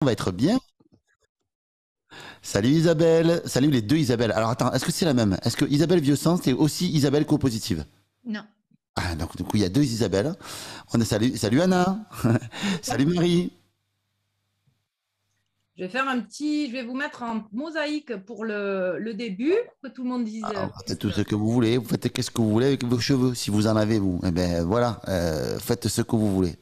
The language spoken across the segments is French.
On va être bien. Salut Isabelle. Salut les deux Isabelle. Alors attends, est-ce que c'est la même? Est-ce que Isabelle Vieux-Sens, c'est aussi Isabelle co-positive? Non. Ah, donc du coup, il y a deux Isabelle. Salut Anna. Salut Marie. Je vais vous mettre en mosaïque pour le début, pour que tout le monde Alors, faites puisse. tout ce que vous voulez. Vous faites qu'est-ce que vous voulez avec vos cheveux, si vous en avez, vous. Eh ben voilà, faites ce que vous voulez.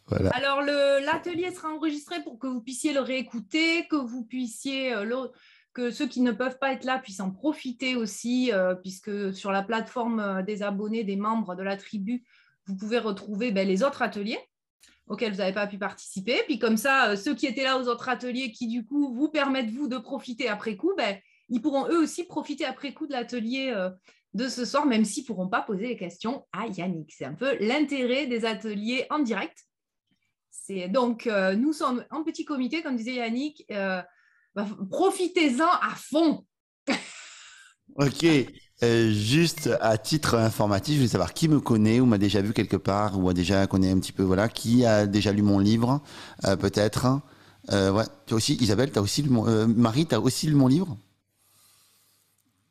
Voilà. Alors, l'atelier sera enregistré pour que vous puissiez le réécouter, que vous puissiez, que ceux qui ne peuvent pas être là puissent en profiter aussi, puisque sur la plateforme des abonnés, des membres de la tribu, vous pouvez retrouver les autres ateliers auxquels vous n'avez pas pu participer. Puis comme ça, ceux qui étaient là aux autres ateliers, qui du coup vous permettent vous de profiter après coup, ils pourront eux aussi profiter après coup de l'atelier de ce soir, même s'ils ne pourront pas poser les questions à Yannick. C'est un peu l'intérêt des ateliers en direct. Donc, nous sommes en petit comité, comme disait Yannick. Profitez-en à fond. Ok. Juste à titre informatif, je veux savoir qui me connaît ou m'a déjà vu quelque part ou a déjà connaît un petit peu, voilà, qui a déjà lu mon livre, peut-être. Ouais. Toi aussi, Isabelle, t'as aussi lu Marie, t'as aussi lu mon livre?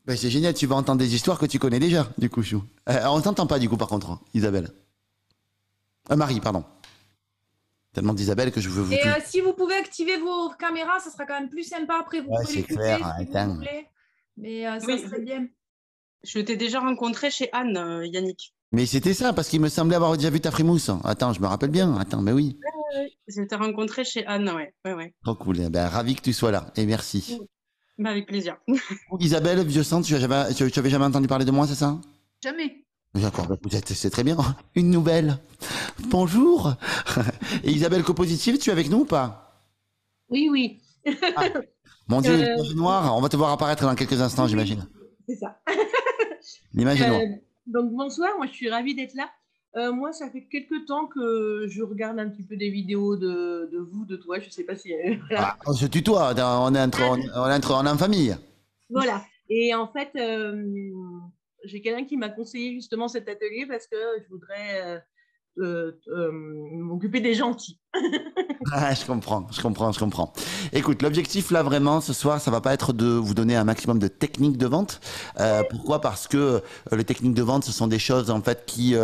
Ben, c'est génial, tu vas entendre des histoires que tu connais déjà, du coup, Chou. On t'entend pas, du coup, par contre, hein, Isabelle. Marie, pardon. Tellement d'Isabelle que je veux vous Et tout. si vous pouvez activer vos caméras, ça sera quand même plus sympa. Après, vous Ouais, pouvez c'est clair, l'écouter si vous attends. voulez. Mais ça Oui, serait bien. je t'ai déjà rencontré chez Anne, Yannick. Mais c'était ça, parce qu'il me semblait avoir déjà vu ta frimousse. Attends, je me rappelle bien. Attends, mais oui. Je t'ai rencontré chez Anne, ouais. Ouais. Trop cool. Eh ben, ravi que tu sois là. Et merci. Bah, avec plaisir. Isabelle, vieux sang, tu avais jamais entendu parler de moi, c'est ça? Jamais. D'accord, bah, c'est très bien. Une nouvelle. Bonjour. Et Isabelle Copositive, tu es avec nous ou pas? Oui, oui. Ah, mon Dieu, Euh, l'image est noire. On va te voir apparaître dans quelques instants, oui, j'imagine. c'est ça. L'image est noire. Donc bonsoir, moi je suis ravie d'être là. Moi, ça fait quelques temps que je regarde un petit peu des vidéos de vous, de toi. Je sais pas si Ah, voilà. on se tutoie, on est en famille. Voilà. Et en fait, j'ai quelqu'un qui m'a conseillé justement cet atelier parce que je voudrais m'occuper des gentils. Ah, je comprends. Écoute, l'objectif là vraiment ce soir, ça va pas être de vous donner un maximum de techniques de vente. Pourquoi? Parce que les techniques de vente, ce sont des choses en fait qui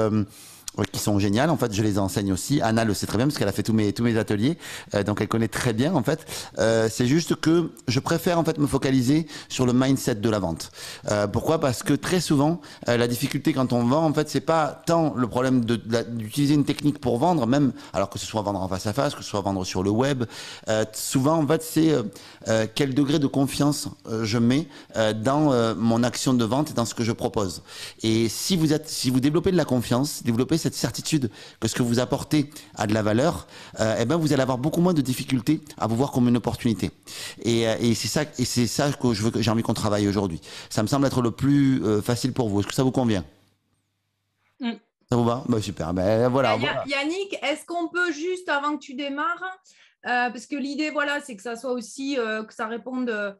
sont géniales. En fait, je les enseigne aussi. Anna le sait très bien parce qu'elle a fait tous mes ateliers, donc elle connaît très bien. En fait, c'est juste que je préfère en fait me focaliser sur le mindset de la vente. Pourquoi? Parce que très souvent, la difficulté quand on vend, en fait, c'est pas tant le problème d'utiliser une technique pour vendre, même alors que ce soit vendre en face à face, que ce soit vendre sur le web. Souvent, en fait, c'est quel degré de confiance je mets dans mon action de vente et dans ce que je propose. Et si vous développez de la confiance, développez cette certitude que ce que vous apportez a de la valeur, eh ben vous allez avoir beaucoup moins de difficultés à vous voir comme une opportunité. Et c'est ça que j'ai envie qu'on travaille aujourd'hui. Ça me semble être le plus facile pour vous. Est-ce que ça vous convient? Mm. Ça vous va? Bah, super. Ben voilà. Yannick, est-ce qu'on peut juste, avant que tu démarres, parce que l'idée, voilà, c'est que ça soit aussi, que ça réponde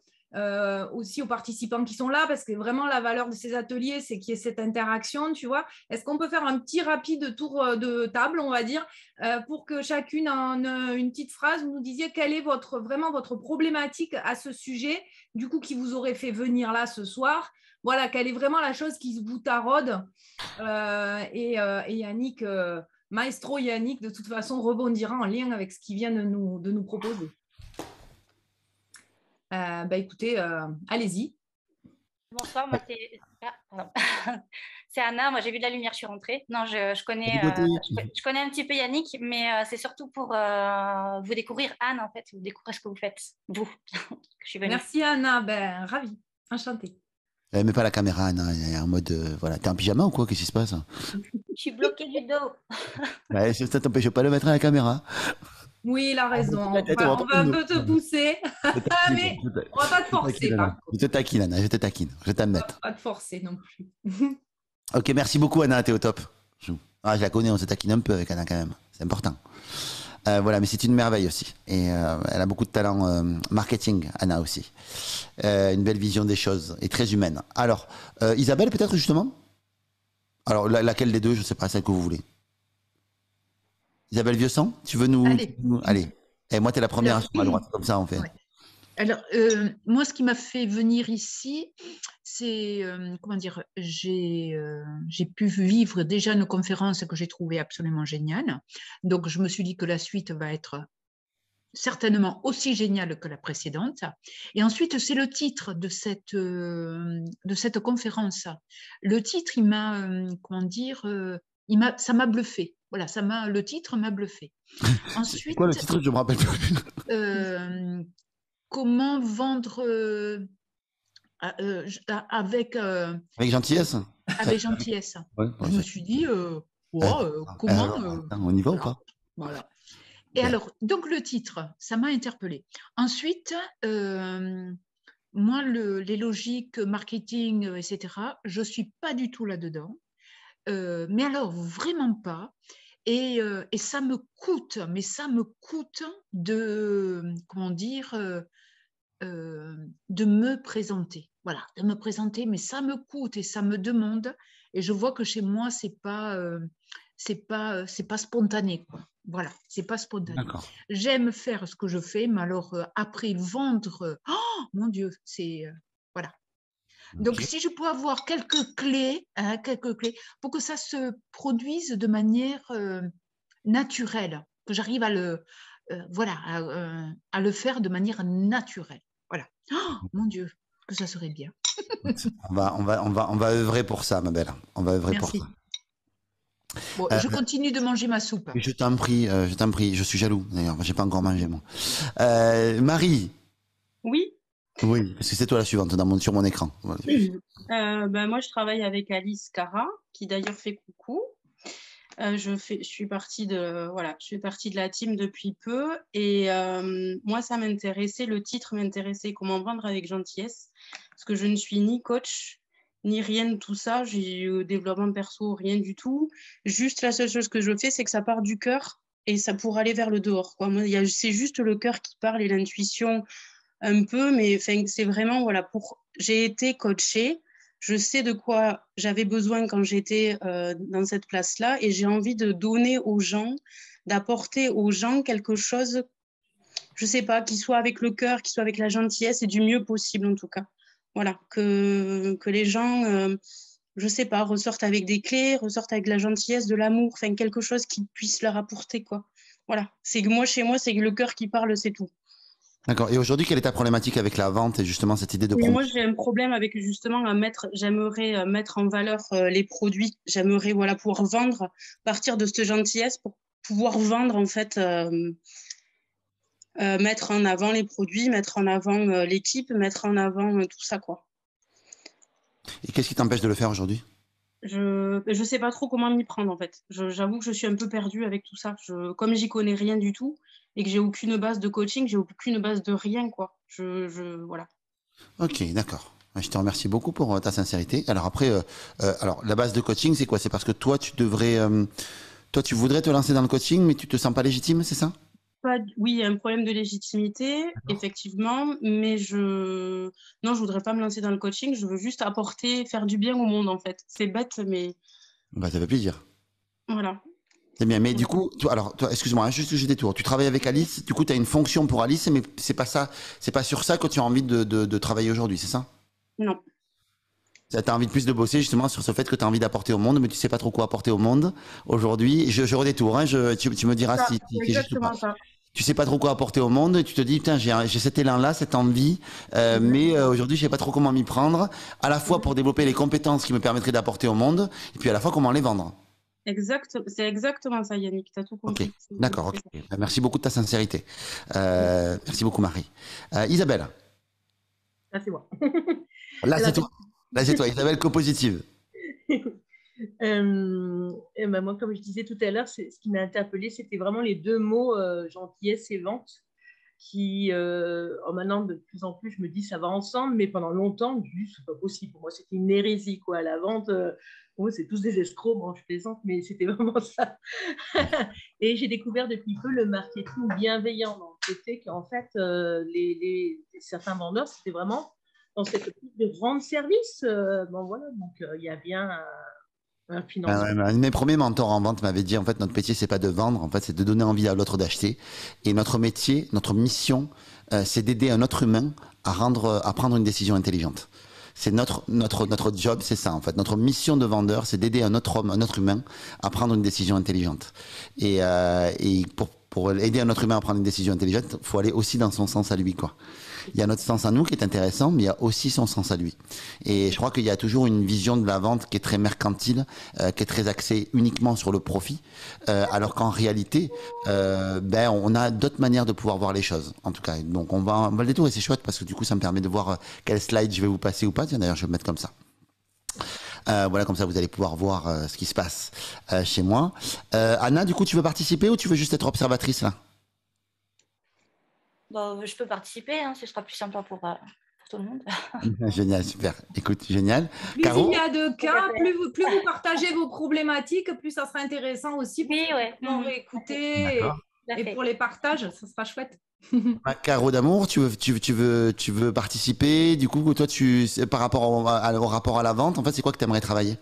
aussi aux participants qui sont là, parce que vraiment la valeur de ces ateliers, c'est qu'il y ait cette interaction, tu vois. Est-ce qu'on peut faire un petit rapide tour de table, on va dire, pour que chacune en une petite phrase, vous nous disiez quelle est vraiment votre problématique à ce sujet, du coup, qui vous aurait fait venir là ce soir. Voilà, quelle est vraiment la chose qui vous taraude et Yannick, Maestro Yannick, de toute façon, rebondira en lien avec ce qu'il vient de nous proposer. Écoutez, allez-y. Bonsoir, moi c'est c'est Anna. Moi j'ai vu de la lumière, je suis rentrée. Non, je connais un petit peu Yannick, mais c'est surtout pour vous découvrir Anne en fait, vous découvrir ce que vous faites, vous. Je suis venue. Merci Anna, ravie, enchantée. Elle met pas la caméra, Anna. Elle est en mode voilà. T'es en pyjama ou quoi? Qu'est-ce qui se passe? Je suis bloquée du dos. Ouais, ça t'empêche pas de mettre à la caméra. Oui, il a raison. La tête, on On va un peu te pousser, Je te taquine, mais on va pas te forcer. Je te taquine, Anna, je te taquine. Je vais On va t'admettre. pas te forcer non plus. Ok, merci beaucoup, Anna, t'es au top. Ah, je la connais, on se taquine un peu avec Anna quand même. C'est important. Voilà, mais c'est une merveille aussi. Et elle a beaucoup de talent marketing, Anna aussi. Une belle vision des choses et très humaine. Alors, Isabelle, peut-être justement? Alors, laquelle des deux? Je sais pas, celle que vous voulez. Isabelle Vieuxsan, tu veux nous... Allez. Allez. Et moi, tu es la première Alors, sur ma droite, comme ça, on fait. ouais. Alors, moi, ce qui m'a fait venir ici, c'est, comment dire, j'ai pu vivre déjà une conférence que j'ai trouvée absolument géniale. Donc, je me suis dit que la suite va être certainement aussi géniale que la précédente. Et ensuite, c'est le titre de cette conférence. Le titre, il m'a, comment dire, ça m'a bluffé. Voilà, le titre m'a bluffé. Ensuite, c'est quoi le titre? Je me rappelle plus. Comment vendre avec gentillesse? avec gentillesse. Ouais, Je me suis dit, comment on y va ou pas? Voilà. Et alors, donc le titre, ça m'a interpellée. Ensuite, moi, les logiques marketing, etc., je ne suis pas du tout là-dedans. Mais alors, vraiment pas. Et ça me coûte, mais ça me coûte de, comment dire, de me présenter. Voilà, de me présenter, mais ça me coûte et ça me demande. Et je vois que chez moi, c'est pas spontané, quoi. Voilà, c'est pas spontané. J'aime faire ce que je fais, mais alors après vendre, oh mon Dieu, c'est voilà. Donc, si je peux avoir quelques clés pour que ça se produise de manière naturelle, que j'arrive à le faire de manière naturelle. Voilà. Oh, mon Dieu, que ça serait bien. on va œuvrer pour ça, ma belle. On va œuvrer pour ça. Bon, je continue de manger ma soupe. Je t'en prie, je suis jaloux d'ailleurs, j'ai pas encore mangé moi. Marie. Oui. Oui, parce que c'est toi la suivante sur mon écran. Moi, je travaille avec Alice Cara, qui d'ailleurs fait coucou. Je fais partie de la team depuis peu et moi, ça m'intéressait, le titre m'intéressait, comment vendre avec gentillesse, parce que je ne suis ni coach, ni rien de tout ça, j'ai eu développement perso, rien du tout. Juste la seule chose que je fais, c'est que ça part du cœur et ça pour aller vers le dehors, quoi. Moi, c'est juste le cœur qui parle et l'intuition un peu, mais c'est vraiment, voilà, j'ai été coachée, je sais de quoi j'avais besoin quand j'étais dans cette place-là et j'ai envie de donner aux gens, d'apporter aux gens quelque chose, je sais pas, qui soit avec le cœur, qui soit avec la gentillesse et du mieux possible en tout cas. Voilà, que les gens, je sais pas, ressortent avec des clés, ressortent avec de la gentillesse, de l'amour, quelque chose qui puisse leur apporter, quoi. Voilà, c'est que moi, chez moi, c'est le cœur qui parle, c'est tout. D'accord. Et aujourd'hui, quelle est ta problématique avec la vente et justement cette idée de promotion? Moi, j'ai un problème avec justement j'aimerais mettre en valeur les produits. J'aimerais pouvoir vendre, partir de cette gentillesse pour pouvoir vendre en fait, mettre en avant les produits, mettre en avant l'équipe, mettre en avant tout ça, quoi. Et qu'est-ce qui t'empêche de le faire aujourd'hui? Je sais pas trop comment m'y prendre en fait. J'avoue que je suis un peu perdue avec tout ça. Comme j'y connais rien du tout et que j'ai aucune base de coaching, j'ai aucune base de rien, quoi. Voilà. Ok, d'accord. Je te remercie beaucoup pour ta sincérité. Alors après, la base de coaching, c'est quoi? C'est parce que toi, tu voudrais te lancer dans le coaching, mais tu te sens pas légitime, c'est ça? Oui, il y a un problème de légitimité, effectivement, mais je voudrais pas me lancer dans le coaching, je veux juste apporter, faire du bien au monde, en fait. C'est bête, mais... Ça fait plaisir. Voilà. C'est bien, mais du coup, toi, excuse-moi, juste que j'ai des tours. Tu travailles avec Alice, du coup, tu as une fonction pour Alice, mais c'est pas sur ça que tu as envie de travailler aujourd'hui, c'est ça? Non. Tu as envie de plus de bosser justement sur ce fait que tu as envie d'apporter au monde, mais tu sais pas trop quoi apporter au monde aujourd'hui. Je redétourne, hein, tu me diras si c'est juste ou pas. Ça. Tu sais pas trop quoi apporter au monde et tu te dis, putain, j'ai cet élan-là, cette envie, mais aujourd'hui, je sais pas trop comment m'y prendre, à la fois pour développer les compétences qui me permettraient d'apporter au monde, et puis à la fois comment les vendre. C'est exactement ça, Yannick, tu as tout compris. Ok, d'accord, ok. Merci beaucoup de ta sincérité. Merci beaucoup, Marie. Isabelle. Là, c'est moi. Là, c'est toi. Là, c'est toi, Isabelle, co-positive. Moi, comme je disais tout à l'heure, ce qui m'a interpellée, c'était vraiment les deux mots gentillesse et vente qui, maintenant, de plus en plus, je me dis ça va ensemble, mais pendant longtemps, je me dis c'est pas possible. Pour moi, c'était une hérésie, quoi. La vente, c'est tous des escrocs, bon, je plaisante, mais c'était vraiment ça. Et j'ai découvert depuis peu le marketing bienveillant, dans le côté qu'en fait, certains vendeurs, c'était vraiment dans cette optique de rendre service. Bon, voilà, donc il y a bien Un de mes premiers mentors en vente m'avait dit, en fait, notre métier, c'est pas de vendre, en fait, c'est de donner envie à l'autre d'acheter. Et notre métier, notre mission, c'est d'aider un autre humain à prendre une décision intelligente. C'est notre job, c'est ça, en fait. Notre mission de vendeur, c'est d'aider un autre humain à prendre une décision intelligente. Et pour aider un autre humain à prendre une décision intelligente, il faut aller aussi dans son sens à lui, quoi. Il y a notre sens à nous qui est intéressant, mais il y a aussi son sens à lui. Et je crois qu'il y a toujours une vision de la vente qui est très mercantile, qui est très axée uniquement sur le profit, alors qu'en réalité, on a d'autres manières de pouvoir voir les choses. En tout cas, donc on va le détourner, c'est chouette parce que du coup, ça me permet de voir quel slide je vais vous passer ou pas. Tiens, d'ailleurs, je vais me mettre comme ça. Voilà, comme ça, vous allez pouvoir voir ce qui se passe chez moi. Anna, du coup, tu veux participer ou tu veux juste être observatrice là? Bon, je peux participer, hein, ce sera plus simple pour tout le monde. Génial, super. Écoute, génial. Plus Caro, il y a de cas, plus vous partagez vos problématiques, plus ça sera intéressant aussi pour écouter et pour les partages, ça sera chouette. Caro d'amour, tu veux participer? Du coup, toi, par rapport au rapport à la vente, en fait, c'est quoi que tu aimerais travailler?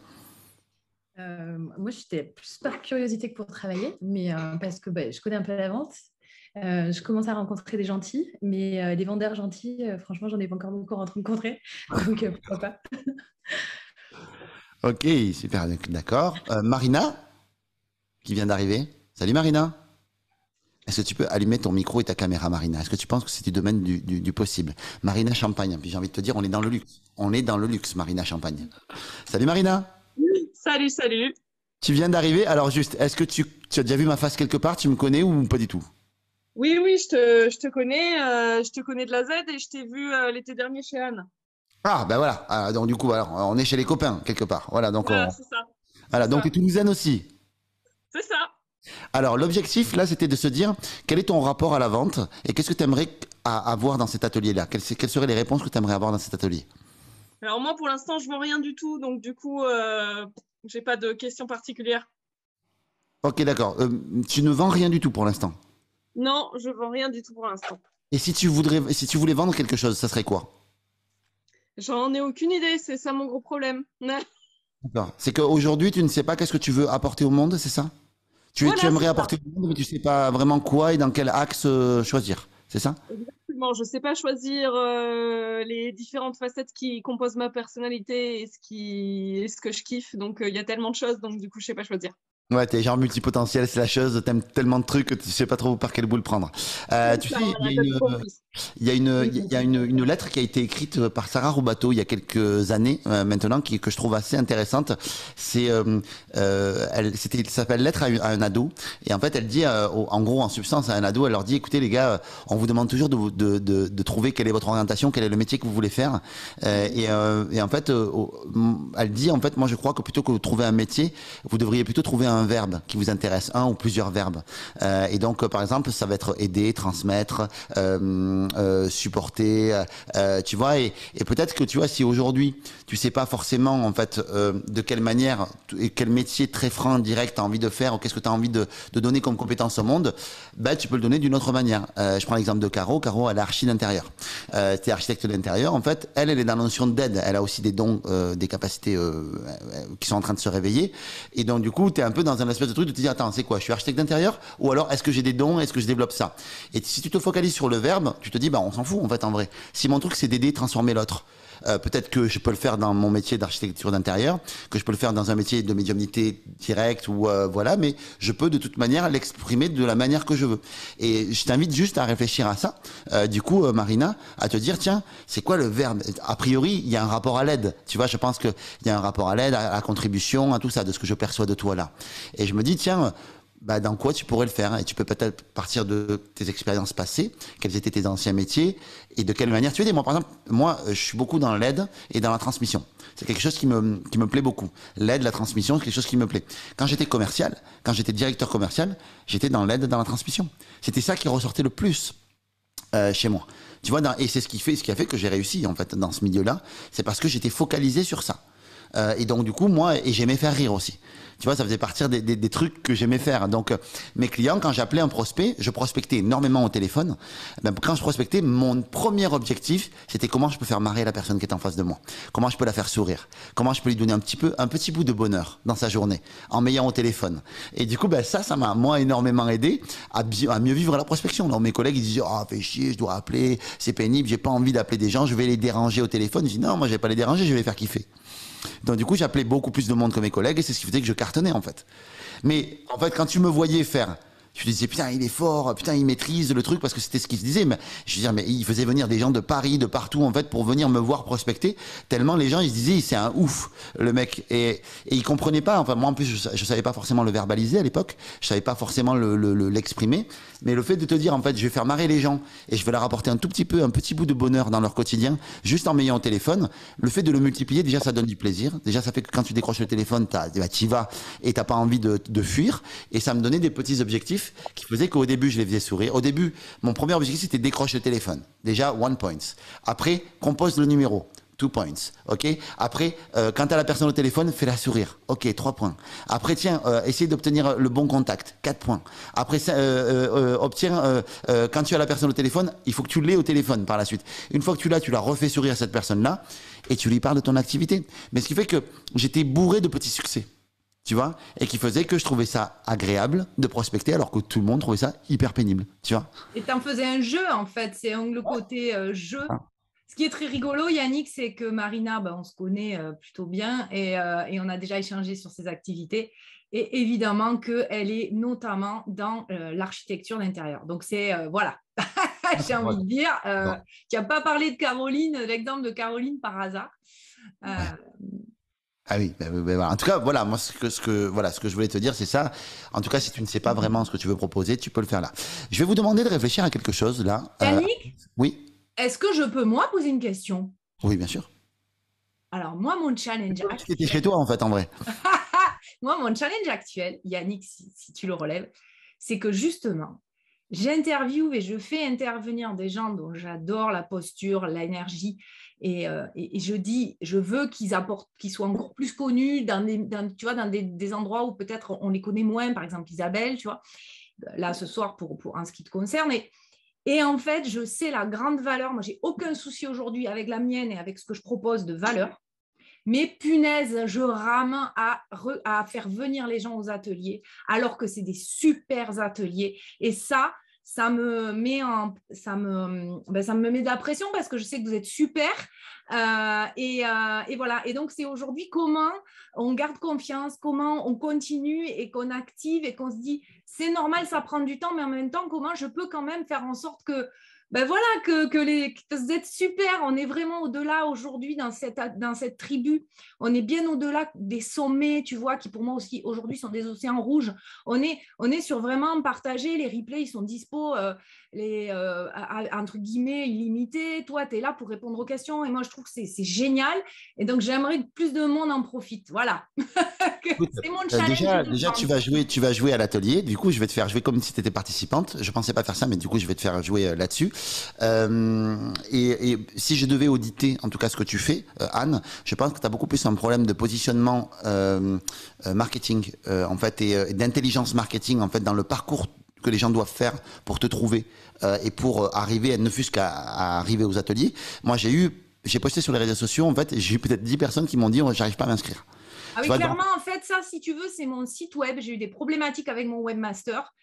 Moi, j'étais plus par curiosité que pour travailler, mais parce que je connais un peu la vente. Je commence à rencontrer des gentils, mais les vendeurs gentils, franchement, j'en ai pas encore beaucoup rencontré, donc pourquoi pas. Ok, super, d'accord. Marina, qui vient d'arriver. Salut Marina. Est-ce que tu peux allumer ton micro et ta caméra, Marina? Est-ce que tu penses que c'est du domaine du possible? Marina Champagne, puis j'ai envie de te dire, on est dans le luxe. On est dans le luxe, Marina Champagne. Salut Marina. Salut, salut. Tu viens d'arriver, alors juste, est-ce que tu as déjà vu ma face quelque part? Tu me connais ou pas du tout? Oui, je te connais. Je te connais de la Z et je t'ai vu l'été dernier chez Anne. Ah, ben voilà. Ah, donc du coup, alors, on est chez les copains, quelque part. Voilà, donc voilà, c'est ça. Voilà, donc tu es toulousaine aussi. C'est ça. Alors, l'objectif, là, c'était de se dire, quel est ton rapport à la vente et qu'est-ce que tu aimerais avoir dans cet atelier-là? Quelles seraient les réponses que tu aimerais avoir dans cet atelier? Alors moi, pour l'instant, je vends rien du tout, donc du coup, j'ai pas de questions particulières. Ok, d'accord. Tu ne vends rien du tout pour l'instant? Non, je vends rien du tout pour l'instant. Et si tu voulais vendre quelque chose, ça serait quoi? J'en ai aucune idée, c'est ça mon gros problème. D'accord. C'est qu'aujourd'hui, tu ne sais pas qu'est-ce que tu veux apporter au monde, c'est ça? Tu aimerais apporter au monde, mais tu ne sais pas vraiment quoi et dans quel axe choisir, c'est ça? Exactement, je ne sais pas choisir les différentes facettes qui composent ma personnalité et ce que je kiffe. Donc, il y a tellement de choses, donc du coup, je ne sais pas choisir. Ouais, t'es genre multipotentiel, c'est la chose, t'aimes tellement de trucs que tu sais pas trop par quel bout le prendre. Tu sais, il y a une lettre qui a été écrite par Sarah Roubateau il y a quelques années maintenant, que je trouve assez intéressante. Ça s'appelle Lettre à un ado. Et en fait, elle dit, en gros, en substance, à un ado, elle leur dit, écoutez les gars, on vous demande toujours de trouver quelle est votre orientation, quel est le métier que vous voulez faire. Et en fait, elle dit, en fait, moi je crois que plutôt que de trouver un métier, vous devriez plutôt trouver un verbe qui vous intéresse, un ou plusieurs verbes. Et donc, par exemple, ça va être aider, transmettre, supporter, tu vois. Et peut-être que tu vois, si aujourd'hui tu sais pas forcément en fait de quelle manière et quel métier très franc, direct, tu as envie de faire, ou qu'est-ce que tu as envie de donner comme compétence au monde, ben tu peux le donner d'une autre manière. Je prends l'exemple de Caro. Caro, elle est archi d'intérieur. C'est architecte d'intérieur. En fait, elle est dans la notion d'aide. Elle a aussi des dons, des capacités qui sont en train de se réveiller. Et donc, du coup, tu es un peu dans un espèce de truc de te dire, attends, c'est quoi? Je suis architecte d'intérieur? Ou alors, est-ce que j'ai des dons? Est-ce que je développe ça? Et si tu te focalises sur le verbe, tu te dis, bah, on s'en fout, en fait, en vrai. Si mon truc, c'est d'aider, transformer l'autre. Peut-être que je peux le faire dans mon métier d'architecture d'intérieur, que je peux le faire dans un métier de médiumnité directe ou voilà, mais je peux de toute manière l'exprimer de la manière que je veux. Et je t'invite juste à réfléchir à ça. Du coup, Marina, à te dire, tiens, c'est quoi le verbe? A priori, il y a un rapport à l'aide. Tu vois, je pense qu'il y a un rapport à l'aide, à la contribution, à tout ça, de ce que je perçois de toi là. Et je me dis, tiens, bah, dans quoi tu pourrais le faire? Et tu peux peut-être partir de tes expériences passées, quels étaient tes anciens métiers et de quelle manière tu aides. Moi, par exemple, je suis beaucoup dans l'aide et dans la transmission. C'est quelque chose qui me plaît beaucoup. L'aide, la transmission, c'est quelque chose qui me plaît. Quand j'étais commercial, quand j'étais directeur commercial, j'étais dans l'aide, dans la transmission. C'était ça qui ressortait le plus chez moi. Tu vois, et c'est ce qui a fait que j'ai réussi en fait dans ce milieu-là. C'est parce que j'étais focalisé sur ça. Et donc, du coup, moi, et j'aimais faire rire aussi. Tu vois, ça faisait partir des trucs que j'aimais faire. Donc, mes clients, quand j'appelais un prospect, je prospectais énormément au téléphone. Ben, quand je prospectais, mon premier objectif, c'était comment je peux faire marrer la personne qui est en face de moi. Comment je peux la faire sourire. Comment je peux lui donner un petit bout de bonheur dans sa journée, en m'ayant au téléphone. Et du coup, ben, ça m'a, moi, énormément aidé à mieux vivre la prospection. Alors, mes collègues, ils disaient, ah, fais chier, je dois appeler, c'est pénible, j'ai pas envie d'appeler des gens, je vais les déranger au téléphone. Je dis, non, moi, je vais pas les déranger, je vais les faire kiffer. Donc du coup, j'appelais beaucoup plus de monde que mes collègues et c'est ce qui faisait que je cartonnais en fait. Mais en fait, quand tu me voyais faire, je disais putain, il est fort, putain, il maîtrise le truc parce que c'était ce qu'il se disait. Mais je veux dire, mais il faisait venir des gens de Paris, de partout en fait pour venir me voir prospecter. Tellement les gens ils se disaient c'est un ouf le mec et ils comprenaient pas. Enfin moi en plus je savais pas forcément le verbaliser à l'époque, je savais pas forcément l'exprimer. Mais le fait de te dire en fait je vais faire marrer les gens et je vais leur apporter un petit bout de bonheur dans leur quotidien juste en m'ayant au téléphone, le fait de le multiplier déjà ça donne du plaisir. Déjà ça fait que quand tu décroches le téléphone t'y vas et t'as pas envie de fuir et ça me donnait des petits objectifs qui faisait qu'au début, je les faisais sourire. Au début, mon premier objectif, c'était décrocher le téléphone. Déjà, 1 point. Après, compose le numéro. 2 points. OK? Après, quand tu as la personne au téléphone, fais-la sourire. OK, 3 points. Après, tiens, essaye d'obtenir le bon contact. 4 points. Après, obtiens, quand tu as la personne au téléphone, il faut que tu l'aies au téléphone par la suite. Une fois que tu l'as, tu la refais sourire cette personne-là et tu lui parles de ton activité. Mais ce qui fait que j'étais bourré de petits succès. Tu vois, et qui faisait que je trouvais ça agréable de prospecter alors que tout le monde trouvait ça hyper pénible, tu vois. Et tu en faisais un jeu en fait, c'est le côté jeu. Ce qui est très rigolo, Yannick, c'est que Marina, on se connaît plutôt bien et on a déjà échangé sur ses activités. Et évidemment qu'elle est notamment dans l'architecture d'intérieur. Donc c'est, voilà, j'ai envie de dire, tu n'as pas parlé de Caroline, l'exemple de Caroline par hasard. Ah oui, en tout cas, voilà, moi, ce que je voulais te dire, c'est ça. En tout cas, si tu ne sais pas vraiment ce que tu veux proposer, tu peux le faire là. Je vais vous demander de réfléchir à quelque chose là. Yannick, oui. Est-ce que je peux, moi, poser une question? Oui, bien sûr. Alors, moi, mon challenge actuel... C'était chez toi, en fait, en vrai. Moi, mon challenge actuel, Yannick, si tu le relèves, c'est que justement, j'interviewe et je fais intervenir des gens dont j'adore la posture, l'énergie, et je dis, je veux qu'ils soient encore plus connus dans des endroits où peut-être on les connaît moins, par exemple Isabelle, tu vois, là ce soir pour en ce qui te concerne. Et en fait, je sais la grande valeur. Moi, j'ai aucun souci aujourd'hui avec la mienne et avec ce que je propose de valeur. Mais punaise, je rame à faire venir les gens aux ateliers, alors que c'est des super ateliers. Et ça me met de la pression parce que je sais que vous êtes super. Et voilà. Et donc, c'est aujourd'hui comment on garde confiance, comment on continue et qu'on active et qu'on se dit, c'est normal, ça prend du temps, mais en même temps, comment je peux quand même faire en sorte que que vous êtes super, on est vraiment au-delà aujourd'hui dans cette tribu, on est bien au-delà des sommets, tu vois, qui pour moi aussi aujourd'hui sont des océans rouges. On est sur vraiment partager, les replays, ils sont dispo, entre guillemets, illimités. Toi, tu es là pour répondre aux questions et moi, je trouve que c'est génial. Et donc, j'aimerais que plus de monde en profite. Voilà. C'est mon challenge. Déjà tu vas jouer à l'atelier. Du coup, je vais te faire jouer comme si tu étais participante. Je pensais pas faire ça, mais du coup, je vais te faire jouer là-dessus. Et si je devais auditer, en tout cas, ce que tu fais, Anne, je pense que tu as beaucoup plus un problème de positionnement marketing, en fait, et d'intelligence marketing, en fait, dans le parcours que les gens doivent faire pour te trouver et pour arriver, ne fût-ce qu'à arriver aux ateliers. Moi, j'ai posté sur les réseaux sociaux, en fait, j'ai eu peut-être 10 personnes qui m'ont dit j'arrive pas à m'inscrire. Ah oui, clairement, en fait, ça, si tu veux, c'est mon site web. J'ai eu des problématiques avec mon webmaster.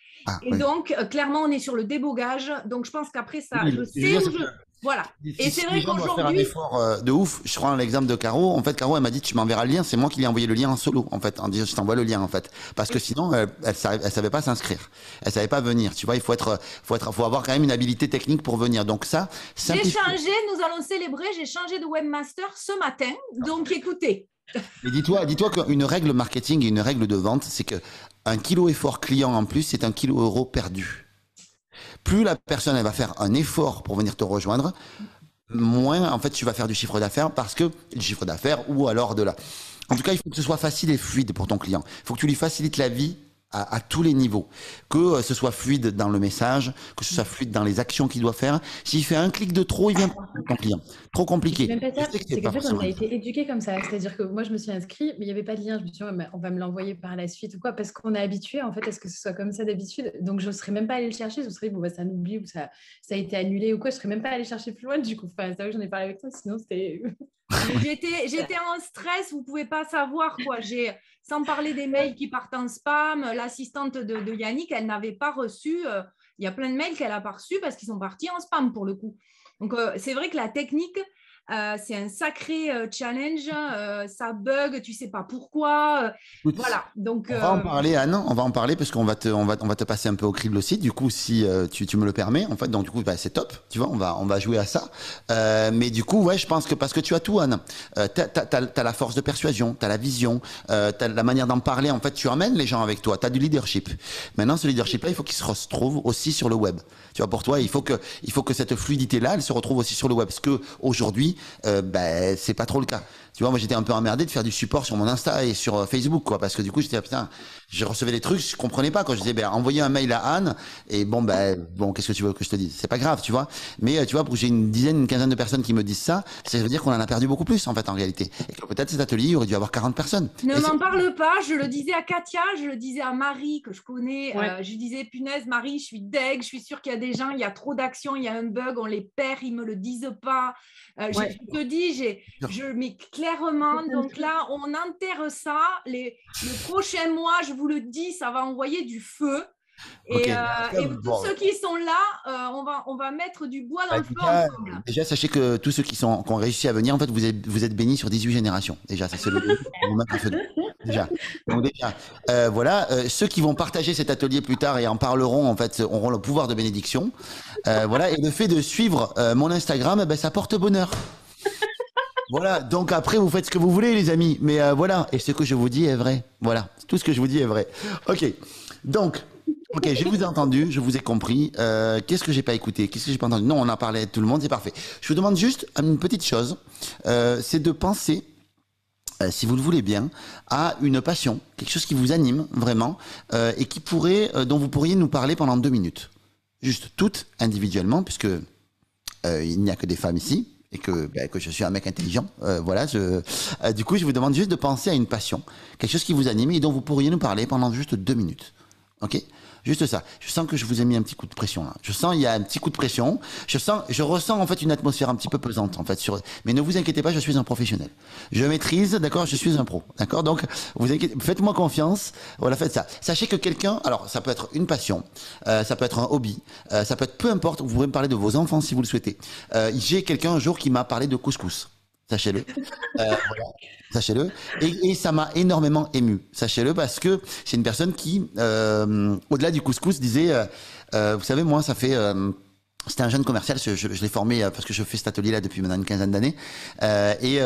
Donc, clairement, on est sur le débogage. Donc, je pense qu'après ça, je sais où je... Voilà. Et c'est vrai qu'aujourd'hui... faire un effort de ouf. Je prends l'exemple de Caro. En fait, Caro, elle m'a dit, tu m'enverras le lien. C'est moi qui lui ai envoyé le lien en solo, en fait, en disant, je t'envoie le lien, en fait. Parce que sinon, elle savait pas s'inscrire. Elle savait pas venir. Tu vois, il faut avoir quand même une habilité technique pour venir. Donc ça, j'ai changé, nous allons célébrer. J'ai changé de webmaster ce matin. Donc, écoutez. Mais dis-toi qu'une règle marketing et une règle de vente, c'est que un kilo effort client en plus, c'est un kilo euro perdu. Plus la personne elle va faire un effort pour venir te rejoindre, moins en fait tu vas faire du chiffre d'affaires parce que du chiffre d'affaires ou alors de la. En tout cas, il faut que ce soit facile et fluide pour ton client. Il faut que tu lui facilites la vie à tous les niveaux. Que ce soit fluide dans le message, que ce soit fluide dans les actions qu'il doit faire. S'il fait un clic de trop, il vient pas ton client. Trop compliqué. C'est même pas ça, Je sais que c'est pas qu'en fait, on forcément a évident. été éduqués comme ça. C'est-à-dire que moi, je me suis inscrite, mais il n'y avait pas de lien. Je me suis dit, ouais, mais on va me l'envoyer par la suite ou quoi, parce qu'on est habitué, en fait, à ce que ce soit comme ça d'habitude. Donc, je ne serais même pas allée le chercher. Je me serais dit, bon, bah, ça oublie ou ça a été annulé ou quoi. Je ne serais même pas allée chercher plus loin, du coup. Enfin, c'est vrai que j'en ai parlé avec toi, sinon, c'était. J'étais en stress, vous ne pouvez pas savoir quoi. Sans parler des mails qui partent en spam, l'assistante de Yannick, elle n'avait pas reçu. Il y a plein de mails qu'elle n'a pas reçus parce qu'ils sont partis en spam pour le coup. Donc, c'est vrai que la technique, c'est un sacré challenge. Ça bug, tu ne sais pas pourquoi. Écoute, Voilà. Donc, on va en parler, Anne. On va en parler parce qu'on va te passer un peu au crible aussi. Du coup, si tu me le permets, en fait, donc du coup, bah, c'est top. Tu vois, on va jouer à ça. Mais du coup, ouais, je pense que parce que tu as tout, Anne. T'as la force de persuasion, t'as la vision, t'as la manière d'en parler. En fait, tu emmènes les gens avec toi. T'as du leadership. Maintenant, ce leadership-là, il faut qu'il se retrouve aussi sur le web. Tu vois, pour toi, il faut que cette fluidité-là, elle se retrouve aussi sur le web. Parce que aujourd'hui, ben, c'est pas trop le cas. Tu vois, moi, j'étais un peu emmerdé de faire du support sur mon Insta et sur Facebook, quoi, parce que du coup, j'étais, putain, je recevais des trucs, je comprenais pas, quand je disais, ben, envoyez un mail à Anne, et bon, qu'est-ce que tu veux que je te dise? C'est pas grave, tu vois. Mais, tu vois, pour que j'ai une quinzaine de personnes qui me disent ça, ça veut dire qu'on en a perdu beaucoup plus, en fait, en réalité. Et que peut-être cet atelier, il aurait dû avoir 40 personnes. ne m'en parle pas, je le disais à Katia, je le disais à Marie, que je connais, je disais, punaise, Marie, je suis deg, je suis sûre qu'il y a des gens, il y a trop d'actions, il y a un bug, on les perd, ils me le disent pas. Je te dis, mais clairement, donc là, on enterre ça. Le prochain mois, je vous le dis, ça va envoyer du feu. Et, et tous ceux qui sont là, on va mettre du bois dans le feu ensemble. Déjà, sachez que tous ceux qui ont réussi à venir, en fait, vous êtes bénis sur 18 générations. Déjà, ça c'est le déjà. Donc déjà, voilà, ceux qui vont partager cet atelier plus tard et en parleront, en fait, auront le pouvoir de bénédiction. Voilà, et le fait de suivre mon Instagram, ben, ça porte bonheur. Voilà, donc après, vous faites ce que vous voulez, les amis. Mais voilà, et ce que je vous dis est vrai. Voilà, tout ce que je vous dis est vrai. Ok, donc... Ok, je vous ai entendu, je vous ai compris. Qu'est-ce que j'ai pas écouté? Qu'est-ce que j'ai pas entendu? Non, on a parlé de tout le monde, c'est parfait. Je vous demande juste une petite chose, c'est de penser, si vous le voulez bien, à une passion, quelque chose qui vous anime vraiment et dont vous pourriez nous parler pendant 2 minutes. Juste toutes individuellement, puisque il n'y a que des femmes ici. Et que je suis un mec intelligent, voilà. Du coup, je vous demande juste de penser à une passion, quelque chose qui vous anime et dont vous pourriez nous parler pendant juste 2 minutes. Ok, juste ça. Je sens que je vous ai mis un petit coup de pression là. Je sens il y a un petit coup de pression. Je ressens en fait une atmosphère un petit peu pesante en fait mais ne vous inquiétez pas, je suis un professionnel. Je maîtrise, d'accord, je suis un pro, d'accord. Donc faites-moi confiance. Voilà, faites ça. Sachez que quelqu'un, alors ça peut être une passion, ça peut être un hobby, ça peut être peu importe. Vous pouvez me parler de vos enfants si vous le souhaitez. J'ai quelqu'un un jour qui m'a parlé de couscous. Sachez-le. Voilà. Sachez-le. Et ça m'a énormément ému. Sachez-le parce que c'est une personne qui, au-delà du couscous, disait, vous savez, moi, ça fait... c'était un jeune commercial, je l'ai formé parce que je fais cet atelier-là depuis maintenant une quinzaine d'années. Et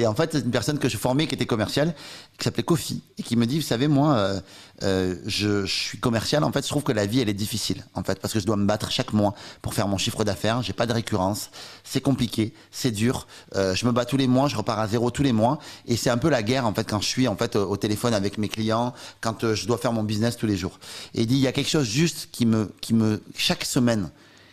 en fait, c'est une personne que je formais qui était commerciale, qui s'appelait Kofi, et qui me dit, vous savez, moi, je suis commercial. En fait, je trouve que la vie, elle est difficile, en fait, parce que je dois me battre chaque mois pour faire mon chiffre d'affaires. J'ai pas de récurrence, c'est compliqué, c'est dur. Je me bats tous les mois, je repars à zéro tous les mois, et c'est un peu la guerre, en fait, quand je suis en fait au téléphone avec mes clients, quand je dois faire mon business tous les jours. Et il dit, il y a quelque chose juste qui me chaque semaine,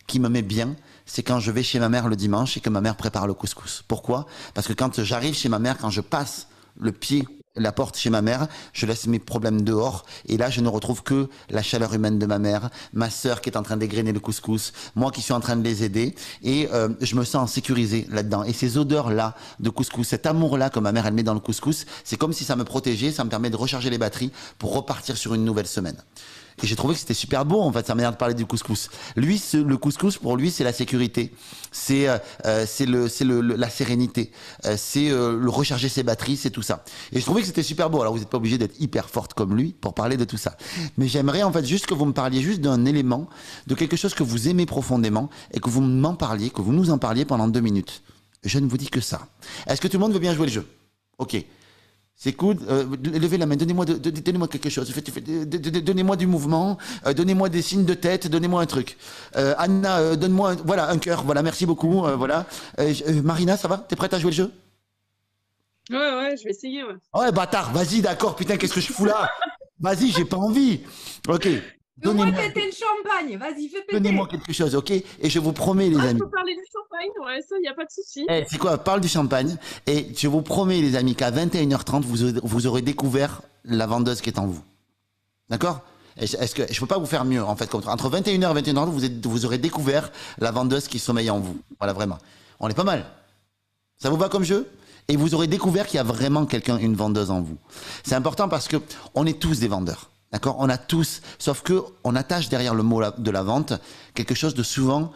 qui me met bien, c'est quand je vais chez ma mère le dimanche et que ma mère prépare le couscous. Pourquoi? Parce que quand j'arrive chez ma mère, quand je passe le pied, la porte chez ma mère, je laisse mes problèmes dehors et là je ne retrouve que la chaleur humaine de ma mère, ma sœur qui est en train d'égrener le couscous, moi qui suis en train de les aider et je me sens sécurisé là-dedans. Et ces odeurs-là de couscous, cet amour-là que ma mère elle met dans le couscous, c'est comme si ça me protégeait, ça me permet de recharger les batteries pour repartir sur une nouvelle semaine. Et j'ai trouvé que c'était super beau, en fait, sa manière de parler du couscous. Lui, le couscous, pour lui, c'est la sécurité. C'est la sérénité. C'est le recharger ses batteries, c'est tout ça. Et je trouvais que c'était super beau. Alors, vous n'êtes pas obligé d'être hyper forte comme lui pour parler de tout ça. Mais j'aimerais, en fait, juste que vous me parliez juste d'un élément, de quelque chose que vous aimez profondément et que vous m'en parliez, que vous nous en parliez pendant 2 minutes. Je ne vous dis que ça. Est-ce que tout le monde veut bien jouer le jeu? Ok. C'est cool, levez la main, donnez-moi quelque chose, donnez-moi du mouvement, donnez-moi des signes de tête, donnez-moi un truc. Anna, donne-moi voilà, un cœur, voilà, merci beaucoup. Voilà. Marina, ça va? T'es prête à jouer le jeu? Ouais, je vais essayer. Ouais, ouais bâtard, vas-y, d'accord, putain, qu'est-ce que je fous là? Vas-y, j'ai pas envie. Ok. Fais-moi péter le champagne. Vas-y, fais péter. Donnez-moi quelque chose, ok? Et je vous promets, les amis. Je peux parler du champagne, ouais, ça, il n'y a pas de souci. C'est quoi? Parle du champagne. Et je vous promets, les amis, qu'à 21h30, vous aurez découvert la vendeuse qui est en vous. D'accord? Est-ce que je peux pas vous faire mieux, en fait? Entre 21h et 21h30, vous aurez découvert la vendeuse qui sommeille en vous. Voilà, vraiment. On est pas mal. Ça vous va comme jeu? Et vous aurez découvert qu'il y a vraiment quelqu'un, une vendeuse en vous. C'est important parce que on est tous des vendeurs. D'accord? On a tous, sauf que on attache derrière le mot de la vente quelque chose de souvent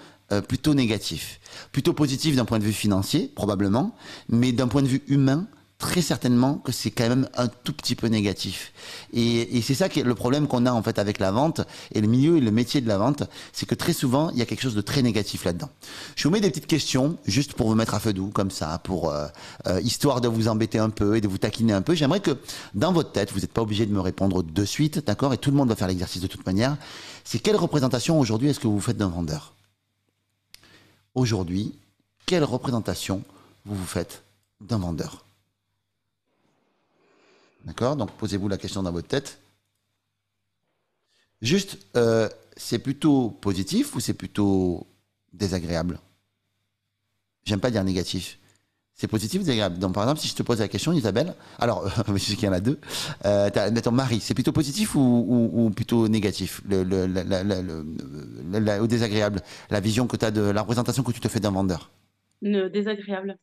plutôt négatif. Plutôt positif d'un point de vue financier, probablement, mais d'un point de vue humain, très certainement que c'est quand même un tout petit peu négatif. Et c'est ça qui est le problème qu'on a en fait avec la vente et le milieu et le métier de la vente, c'est que très souvent, il y a quelque chose de très négatif là-dedans. Je vous mets des petites questions, juste pour vous mettre à feu doux, comme ça, pour histoire de vous embêter un peu et de vous taquiner un peu. J'aimerais que dans votre tête, vous n'êtes pas obligé de me répondre de suite, d'accord? Et tout le monde va faire l'exercice de toute manière. C'est quelle représentation aujourd'hui est-ce que vous faites d'un vendeur? Aujourd'hui, quelle représentation vous faites d'un vendeur? D'accord? Donc, posez-vous la question dans votre tête. Juste, c'est plutôt positif ou c'est plutôt désagréable? J'aime pas dire négatif. C'est positif ou désagréable? Donc, par exemple, si je te pose la question, Isabelle, alors, je sais qu'il y en a deux, ton mari, c'est plutôt positif ou plutôt négatif? Ou désagréable? La vision que tu as de la représentation que tu te fais d'un vendeur? Désagréable.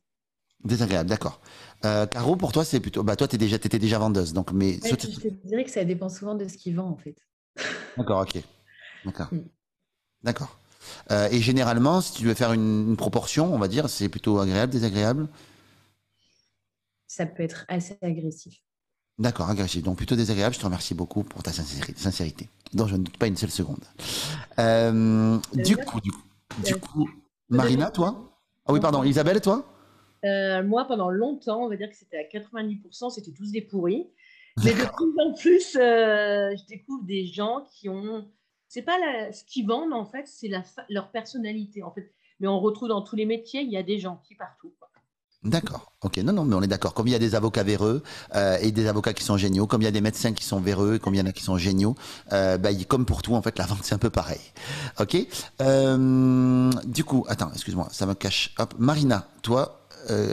Désagréable, d'accord. Caro, pour toi, c'est plutôt. Bah, toi, t'étais déjà vendeuse, donc. Mais je te dirais que ça dépend souvent de ce qu'il vend, en fait. D'accord, ok. D'accord. D'accord. Et généralement, si tu veux faire une proportion, on va dire, c'est plutôt agréable, désagréable? Ça peut être assez agressif. D'accord, agressif. Donc plutôt désagréable. Je te remercie beaucoup pour ta sincérité, dont je ne doute pas une seule seconde. Du coup, Marina, toi? Ah oui, pardon. Isabelle, toi? Moi, pendant longtemps, on va dire que c'était à 90%, c'était tous des pourris. Mais de plus en plus, je découvre des gens qui ont... C'est pas ce qu'ils vendent, en fait, c'est leur personnalité, en fait. Mais on retrouve dans tous les métiers, il y a des gentils partout. D'accord. Ok. Non, mais on est d'accord. Comme il y a des avocats véreux et des avocats qui sont géniaux, comme il y a des médecins qui sont véreux et comme il y en a qui sont géniaux, comme pour tout, en fait, la vente, c'est un peu pareil. Ok. Du coup, attends, excuse-moi, ça me cache. Hop, Marina, toi...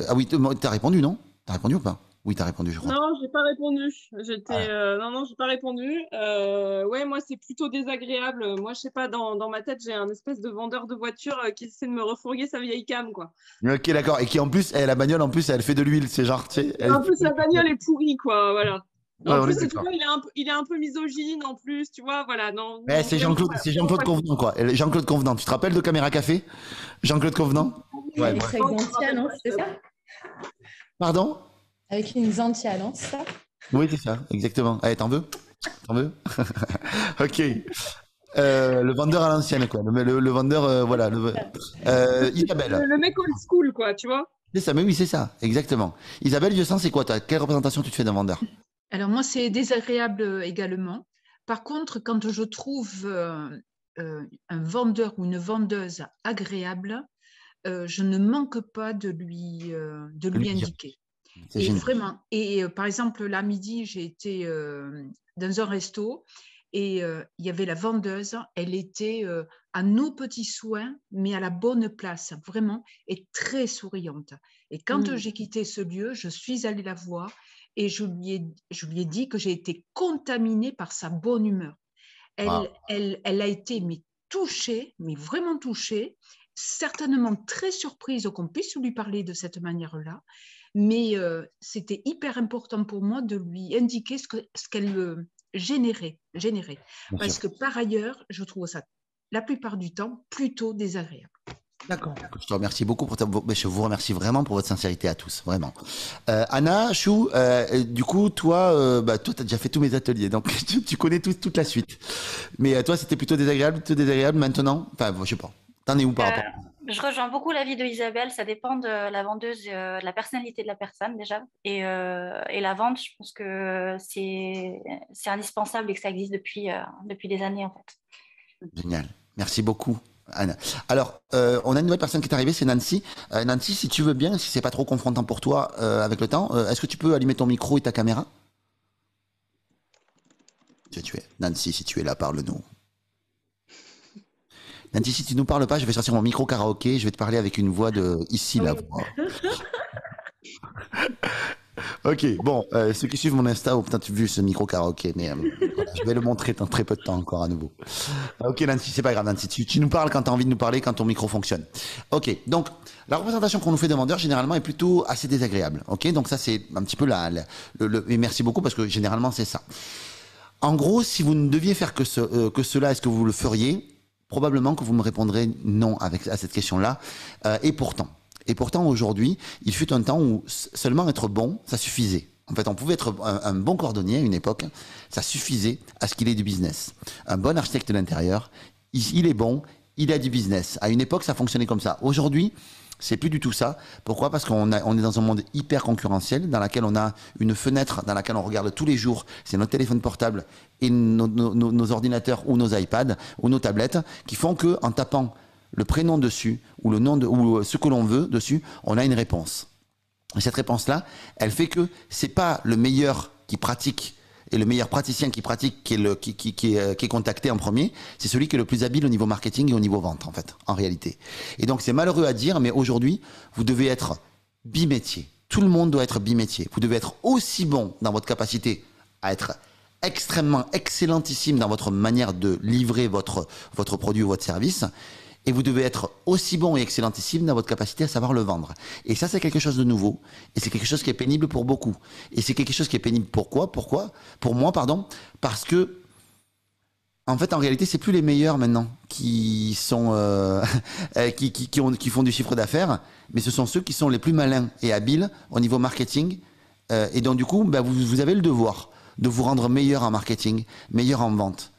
ah oui, t'as répondu, non? T'as répondu ou pas? Oui, t'as répondu, je crois. Non, j'ai pas répondu. Non, j'ai pas répondu. Ouais, moi, c'est plutôt désagréable. Moi, je sais pas, dans ma tête, j'ai un espèce de vendeur de voiture qui essaie de me refourguer sa vieille cam, quoi. Ok, d'accord. Et qui, en plus, la bagnole, en plus, elle fait de l'huile. C'est genre, tu sais. En plus, la bagnole est pourrie, quoi, voilà. Ouais, en plus, tu vois, il est un peu misogyne, en plus, tu vois, voilà. Non, c'est Jean-Claude Convenant, quoi. Jean-Claude Convenant. Tu te rappelles de Caméra Café? Jean-Claude Convenant? Ouais, avec sa Xantia, non? C'est ça? Pardon? Avec une Xantia, non? C'est ça? Oui, c'est ça, exactement. Allez, t'en veux? T'en veux? Ok. Le vendeur à l'ancienne, quoi. Le vendeur, voilà. Isabelle. Le mec old school, quoi, tu vois? C'est ça, mais oui, c'est ça, exactement. Isabelle, je sens, c'est quoi, toi? Quelle représentation tu te fais d'un vendeur? Alors, moi, c'est désagréable également. Par contre, quand je trouve un vendeur ou une vendeuse agréable, je ne manque pas de lui indiquer. Et vraiment. Et par exemple, là, midi, j'ai été dans un resto et il y avait la vendeuse. Elle était à nos petits soins, mais à la bonne place, vraiment, et très souriante. Et quand j'ai quitté ce lieu, je suis allée la voir et je lui ai dit que j'ai été contaminée par sa bonne humeur. Elle a été touchée, mais vraiment touchée, certainement très surprise qu'on puisse lui parler de cette manière-là. Mais c'était hyper important pour moi de lui indiquer ce qu'elle générait. Parce que par ailleurs, je trouve ça, la plupart du temps, plutôt désagréable. D'accord. Je te remercie beaucoup je vous remercie vraiment pour votre sincérité à tous, vraiment. Anna, Chou, du coup, toi, toi, tu as déjà fait tous mes ateliers, donc tu connais toute la suite. Mais toi, c'était plutôt désagréable maintenant? Enfin, je sais pas. T'en es où par rapport? Je rejoins beaucoup l'avis de Isabelle. Ça dépend de la vendeuse, de la personnalité de la personne déjà. Et la vente, je pense que c'est indispensable et que ça existe depuis des années en fait. Génial. Merci beaucoup, Anna. Alors, on a une nouvelle personne qui est arrivée, c'est Nancy. Nancy, si tu veux bien, si c'est pas trop confrontant pour toi avec le temps, est-ce que tu peux allumer ton micro et ta caméra? Nancy, si tu es là, parle-nous. Nancy, si tu nous parles pas, je vais sortir mon micro karaoké, je vais te parler avec une voix de ici, la voix. Ok, bon, ceux qui suivent mon Insta ont peut-être vu ce micro karaoké, mais voilà, je vais le montrer dans très peu de temps encore à nouveau. Ok, Nancy, c'est pas grave, Nancy, tu nous parles quand tu as envie de nous parler, quand ton micro fonctionne. Ok, donc la représentation qu'on nous fait de vendeur, généralement, est plutôt assez désagréable. Ok, donc ça, c'est un petit peu et merci beaucoup parce que généralement, c'est ça. En gros, si vous ne deviez faire que cela, est-ce que vous le feriez? Probablement que vous me répondrez non à cette question-là. Et pourtant, aujourd'hui, il fut un temps où seulement être bon, ça suffisait. En fait, on pouvait être un bon cordonnier à une époque, ça suffisait à ce qu'il ait du business. Un bon architecte de l'intérieur, il est bon, il a du business. À une époque, ça fonctionnait comme ça. Aujourd'hui, c'est plus du tout ça. Pourquoi? Parce qu'on est dans un monde hyper concurrentiel, dans lequel on a une fenêtre dans laquelle on regarde tous les jours. C'est notre téléphone portable et nos ordinateurs ou nos iPads ou nos tablettes qui font que, en tapant le prénom dessus ou le nom ou ce que l'on veut dessus, on a une réponse. Et cette réponse-là, elle fait que c'est pas le meilleur qui pratique et le meilleur praticien qui pratique qui est contacté en premier, c'est celui qui est le plus habile au niveau marketing et au niveau vente, en fait, en réalité. Et donc, c'est malheureux à dire, mais aujourd'hui, vous devez être bimétier. Tout le monde doit être bimétier. Vous devez être aussi bon dans votre capacité à être extrêmement excellentissime dans votre manière de livrer votre produit ou votre service. Et vous devez être aussi bon et excellentissime dans votre capacité à savoir le vendre. Et ça, c'est quelque chose de nouveau. Et c'est quelque chose qui est pénible pour beaucoup. Et c'est quelque chose qui est pénible pourquoi? Pour moi, pardon. Parce que, en fait, en réalité, c'est plus les meilleurs maintenant qui sont, qui font du chiffre d'affaires, mais ce sont ceux qui sont les plus malins et habiles au niveau marketing. Et donc, du coup, vous avez le devoir de vous rendre meilleur en marketing, meilleur en vente.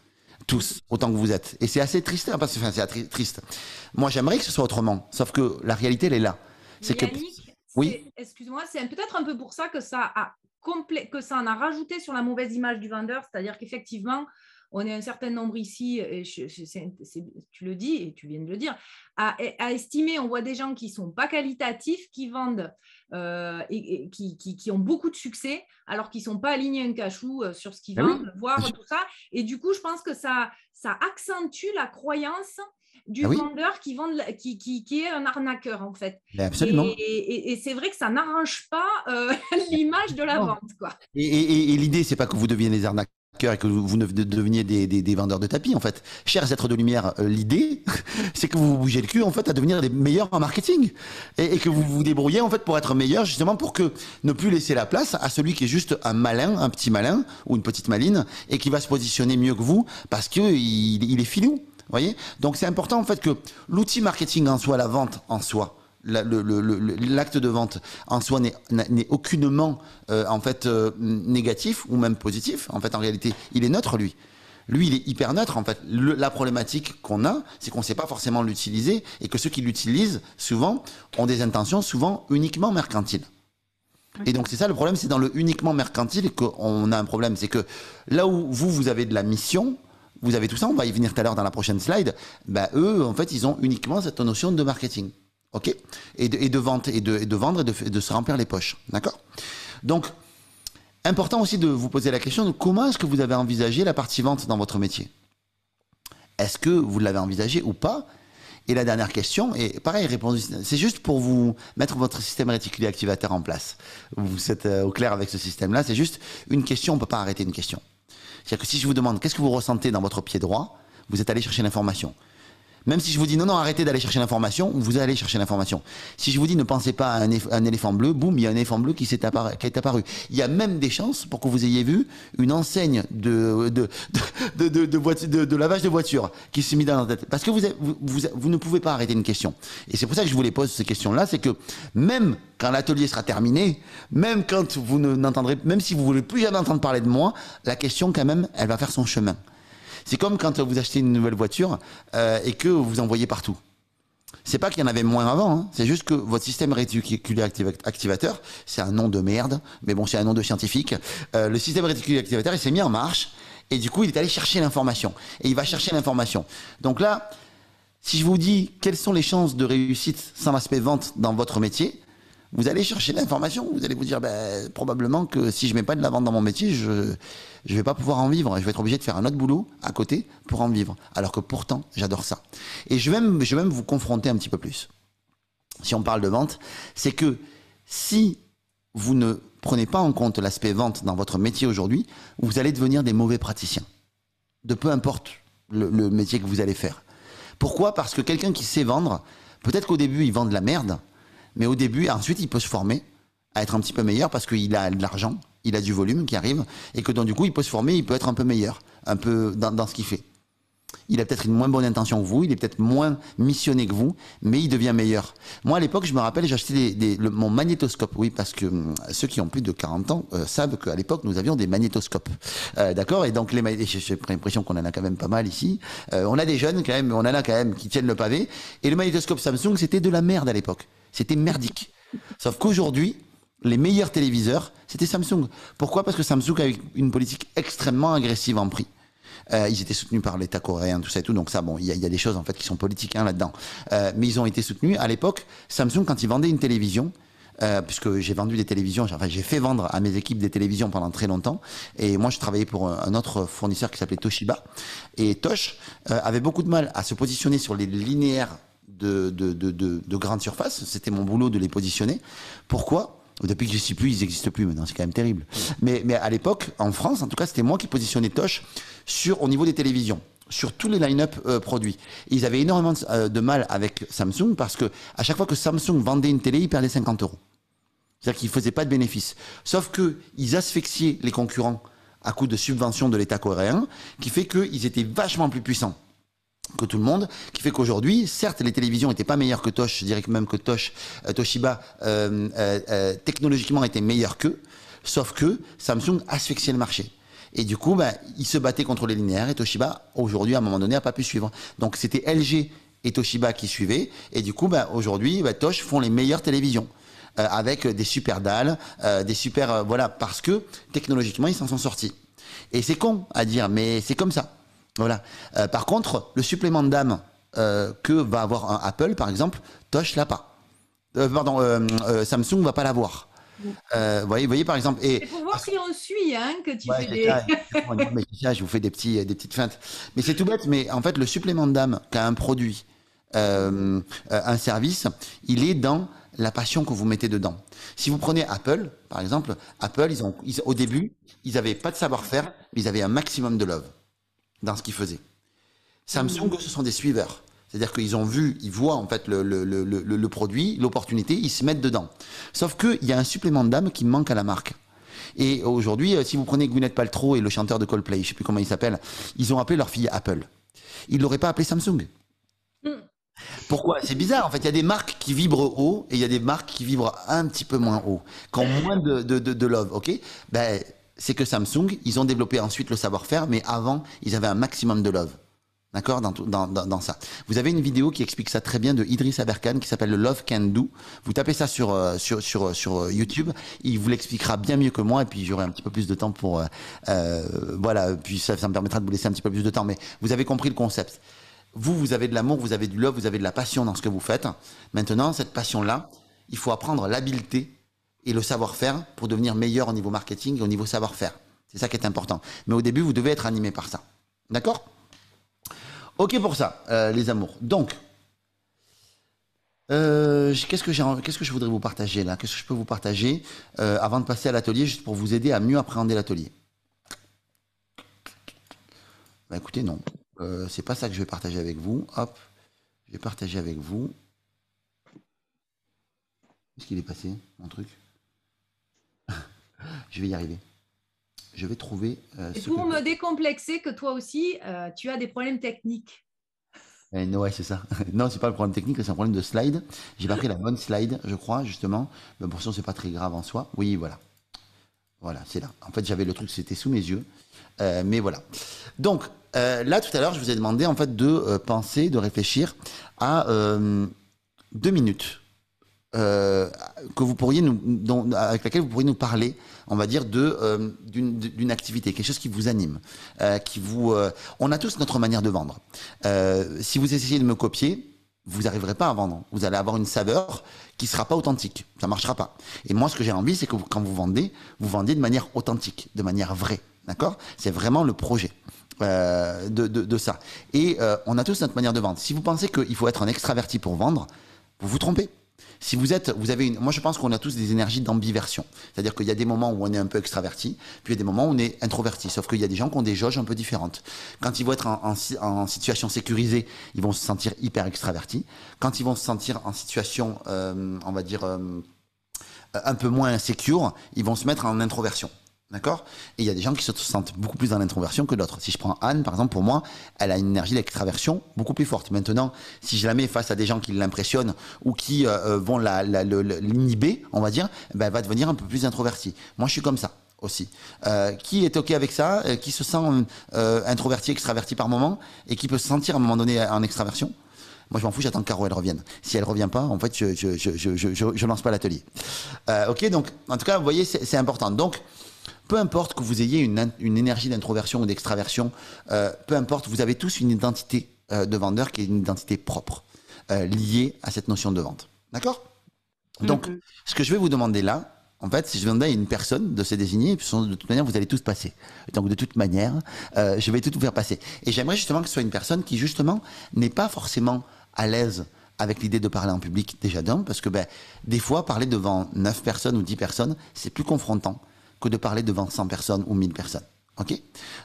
Tous, autant que vous êtes. Et c'est assez triste, hein, parce que c'est triste. Moi, j'aimerais que ce soit autrement, sauf que la réalité, elle est là. C'est que oui. Excuse-moi, c'est peut-être un peu pour ça que ça en a rajouté sur la mauvaise image du vendeur, c'est-à-dire qu'effectivement, on est un certain nombre ici, et tu le dis et tu viens de le dire, à estimer, on voit des gens qui ne sont pas qualitatifs, qui vendent et qui ont beaucoup de succès, alors qu'ils ne sont pas alignés un cachou sur ce qu'ils vendent, voire tout ça. Et du coup, je pense que ça accentue la croyance du vendeur qui est un arnaqueur, en fait. Absolument. Et c'est vrai que ça n'arrange pas l'image de la vente, quoi. Et l'idée, c'est pas que vous deviez des arnaqueurs et que vous deveniez des vendeurs de tapis, en fait. Chers êtres de lumière, l'idée, c'est que vous vous bougez le cul, en fait, à devenir des meilleurs en marketing. Et que vous vous débrouillez, en fait, pour être meilleur, justement, pour que ne plus laisser la place à celui qui est juste un malin, un petit malin, ou une petite maline, et qui va se positionner mieux que vous, parce qu'il est filou. Voyez? Donc, c'est important, en fait, que l'outil marketing en soi, la vente en soi, l'acte de vente en soi n'est aucunement en fait négatif ou même positif. En fait, en réalité, il est neutre, lui. Lui, il est hyper neutre. En fait, la problématique qu'on a, c'est qu'on ne sait pas forcément l'utiliser et que ceux qui l'utilisent, souvent, ont des intentions souvent uniquement mercantiles. Et donc, c'est ça le problème, c'est dans le uniquement mercantile qu'on a un problème. C'est que là où vous avez de la mission, vous avez tout ça, on va y venir tout à l'heure dans la prochaine slide, eux, en fait, ils ont uniquement cette notion de marketing. Ok, et de vente et de vendre et de se remplir les poches, d'accord. Donc, important aussi de vous poser la question de comment est-ce que vous avez envisagé la partie vente dans votre métier. Est-ce que vous l'avez envisagé ou pas? Et la dernière question, et pareil, c'est juste pour vous mettre votre système réticulé activateur en place. Vous êtes au clair avec ce système-là, c'est juste une question, on ne peut pas arrêter une question. C'est-à-dire que si je vous demande qu'est-ce que vous ressentez dans votre pied droit, vous êtes allé chercher l'information. Même si je vous dis non, arrêtez d'aller chercher l'information, vous allez chercher l'information. Si je vous dis ne pensez pas à un éléphant bleu, boum, il y a un éléphant bleu qui est apparu. Il y a même des chances pour que vous ayez vu une enseigne de lavage de voiture qui s'est mise dans la tête. Parce que vous ne pouvez pas arrêter une question. Et c'est pour ça que je vous les pose ces questions-là, c'est que même quand l'atelier sera terminé, même quand vous n'entendrez, même si vous voulez plus jamais entendre parler de moi, la question quand même, elle va faire son chemin. C'est comme quand vous achetez une nouvelle voiture et que vous en voyez partout. C'est pas qu'il y en avait moins avant, hein. C'est juste que votre système réticulé activateur, c'est un nom de merde, mais bon, c'est un nom de scientifique. Le système réticulé activateur, il s'est mis en marche et du coup, il est allé chercher l'information. Et il va chercher l'information. Donc là, si je vous dis quelles sont les chances de réussite sans l'aspect vente dans votre métier, vous allez chercher l'information, vous allez vous dire probablement que si je mets pas de la vente dans mon métier, je vais pas pouvoir en vivre. Je vais être obligé de faire un autre boulot à côté pour en vivre. Alors que pourtant, j'adore ça. Et je vais même vous confronter un petit peu plus. Si on parle de vente, c'est que si vous ne prenez pas en compte l'aspect vente dans votre métier aujourd'hui, vous allez devenir des mauvais praticiens. De peu importe le métier que vous allez faire. Pourquoi? Parce que quelqu'un qui sait vendre, peut-être qu'au début, il vend de la merde, mais au début, ensuite, il peut se former à être un petit peu meilleur parce qu'il a de l'argent, il a du volume qui arrive, et que donc du coup, il peut se former, il peut être un peu meilleur, un peu dans ce qu'il fait. Il a peut-être une moins bonne intention que vous, il est peut-être moins missionné que vous, mais il devient meilleur. Moi, à l'époque, je me rappelle, j'ai acheté mon magnétoscope. Oui, parce que ceux qui ont plus de 40 ans savent qu'à l'époque, nous avions des magnétoscopes. D'accord? Et donc, j'ai l'impression qu'on en a quand même pas mal ici. On a des jeunes quand même, on en a quand même qui tiennent le pavé. Et le magnétoscope Samsung, c'était de la merde à l'époque. C'était merdique. Sauf qu'aujourd'hui, les meilleurs téléviseurs, c'était Samsung. Pourquoi? Parce que Samsung a une politique extrêmement agressive en prix. Ils étaient soutenus par l'État coréen, tout ça et tout. Donc ça, bon, il y a des choses en fait qui sont politiques là-dedans. Mais ils ont été soutenus. À l'époque, Samsung, quand ils vendaient une télévision, puisque j'ai vendu des télévisions, enfin j'ai fait vendre à mes équipes des télévisions pendant très longtemps. Et moi, je travaillais pour un autre fournisseur qui s'appelait Toshiba. Et Tosh avait beaucoup de mal à se positionner sur les linéaires de grande surface. C'était mon boulot de les positionner. Pourquoi? Depuis que je ne sais plus, ils n'existent plus maintenant, c'est quand même terrible. Mais à l'époque, en France, en tout cas, c'était moi qui positionnais Tosh au niveau des télévisions, sur tous les line-up produits. Et ils avaient énormément de mal avec Samsung parce que à chaque fois que Samsung vendait une télé, ils perdaient 50 euros. C'est-à-dire qu'ils ne faisaient pas de bénéfices. Sauf qu'ils asphyxiaient les concurrents à coup de subventions de l'État coréen, qui fait qu'ils étaient vachement plus puissants que tout le monde, qui fait qu'aujourd'hui, certes, les télévisions n'étaient pas meilleures que Tosh, je dirais que même que Toshiba, technologiquement, était meilleur qu'eux, sauf que Samsung asphyxiait le marché. Et du coup, ils se battaient contre les linéaires et Toshiba, aujourd'hui, à un moment donné, n'a pas pu suivre. Donc, c'était LG et Toshiba qui suivaient. Et du coup, aujourd'hui, Tosh font les meilleures télévisions. Avec des super dalles, des super... voilà, parce que technologiquement, ils s'en sont sortis. Et c'est con à dire, mais c'est comme ça. Voilà. Par contre, le supplément d'âme que va avoir un Apple, par exemple, Tosh l'a pas. Samsung va pas l'avoir. Voyez par exemple. Et pour voir si on suit, hein, que tu fais des. Je vous fais des petites feintes. Mais c'est tout bête. Mais en fait, le supplément d'âme qu'a un produit, un service, il est dans la passion que vous mettez dedans. Si vous prenez Apple, par exemple, Apple, au début, ils n'avaient pas de savoir-faire, mais ils avaient un maximum de love dans ce qu'ils faisaient. Samsung, ce sont des suiveurs. C'est-à-dire qu'ils voient en fait le produit, l'opportunité, ils se mettent dedans. Sauf qu'il y a un supplément d'âme qui manque à la marque. Et aujourd'hui, si vous prenez Gwyneth Paltrow et le chanteur de Coldplay, je ne sais plus comment il s'appelle, ils ont appelé leur fille Apple. Ils ne l'auraient pas appelé Samsung. Pourquoi? C'est bizarre, en fait. Il y a des marques qui vibrent haut et il y a des marques qui vibrent un petit peu moins haut, qui ont moins de love, ok? C'est que Samsung, ils ont développé ensuite le savoir-faire, mais avant, ils avaient un maximum de love. D'accord, dans ça. Vous avez une vidéo qui explique ça très bien de Idriss Aberkan qui s'appelle le Love Can Do. Vous tapez ça sur YouTube. Il vous l'expliquera bien mieux que moi et puis j'aurai un petit peu plus de temps pour voilà. Puis ça me permettra de vous laisser un petit peu plus de temps. Mais vous avez compris le concept. Vous avez de l'amour, vous avez du love, vous avez de la passion dans ce que vous faites. Maintenant, cette passion-là, il faut apprendre l'habileté et le savoir-faire pour devenir meilleur au niveau marketing et au niveau savoir-faire. C'est ça qui est important. Mais au début, vous devez être animé par ça. D'accord ? Ok pour ça, les amours. Donc, qu'est-ce que je voudrais vous partager là? Qu'est-ce que je peux vous partager avant de passer à l'atelier, juste pour vous aider à mieux appréhender l'atelier? Écoutez, non. C'est pas ça que je vais partager avec vous. Hop, je vais partager avec vous. Qu'est-ce qu'il est passé, mon truc? Je vais y arriver. Je vais trouver. Et pour me décomplexer que toi aussi, tu as des problèmes techniques. Non, ouais, c'est ça. Non, c'est pas le problème technique, c'est un problème de slide. J'ai pas pris la bonne slide, je crois, justement. Mais pour ça, c'est pas très grave en soi. Oui, voilà. Voilà, c'est là. En fait, j'avais le truc, c'était sous mes yeux. Mais voilà. Donc, là, tout à l'heure, je vous ai demandé, en fait, de penser, de réfléchir à 2 minutes. Que vous pourriez avec laquelle vous pourriez nous parler, on va dire, d'une activité, quelque chose qui vous anime, on a tous notre manière de vendre. Si vous essayez de me copier, vous n'arriverez pas à vendre. Vous allez avoir une saveur qui ne sera pas authentique. Ça ne marchera pas. Et moi, ce que j'ai envie, c'est que quand vous vendiez de manière authentique, de manière vraie. D'accord? C'est vraiment le projet de ça. Et on a tous notre manière de vendre. Si vous pensez qu'il faut être un extraverti pour vendre, vous vous trompez. Si vous avez moi je pense qu'on a tous des énergies d'ambiversion. C'est-à-dire qu'il y a des moments où on est un peu extraverti, puis il y a des moments où on est introverti. Sauf qu'il y a des gens qui ont des jauges un peu différentes. Quand ils vont être en situation sécurisée, ils vont se sentir hyper extravertis. Quand ils vont se sentir en situation, on va dire, un peu moins secure, ils vont se mettre en introversion. D'accord? Et il y a des gens qui se sentent beaucoup plus dans l'introversion que d'autres. Si je prends Anne, par exemple, pour moi, elle a une énergie d'extraversion beaucoup plus forte. Maintenant, si je la mets face à des gens qui l'impressionnent ou qui vont l'inhiber, on va dire, ben, elle va devenir un peu plus introvertie. Moi, je suis comme ça aussi. Qui est OK avec ça? Qui se sent introverti, extraverti par moment et qui peut se sentir à un moment donné en extraversion? Moi, je m'en fous, j'attends que Caro elle revienne. Si elle revient pas, en fait, je lance pas l'atelier. OK, donc, en tout cas, vous voyez, c'est important. Donc, peu importe que vous ayez une énergie d'introversion ou d'extraversion, peu importe, vous avez tous une identité de vendeur qui est une identité propre, liée à cette notion de vente. D'accord? Donc, ce que je vais vous demander là, en fait, si je vais demander à une personne de se désigner, de toute manière, vous allez tous passer. Donc, de toute manière, je vais tout vous faire passer. Et j'aimerais justement que ce soit une personne qui, justement, n'est pas forcément à l'aise avec l'idée de parler en public déjà d'un, parce que des fois, parler devant 9 personnes ou 10 personnes, c'est plus confrontant que de parler devant 100 personnes ou 1000 personnes. OK?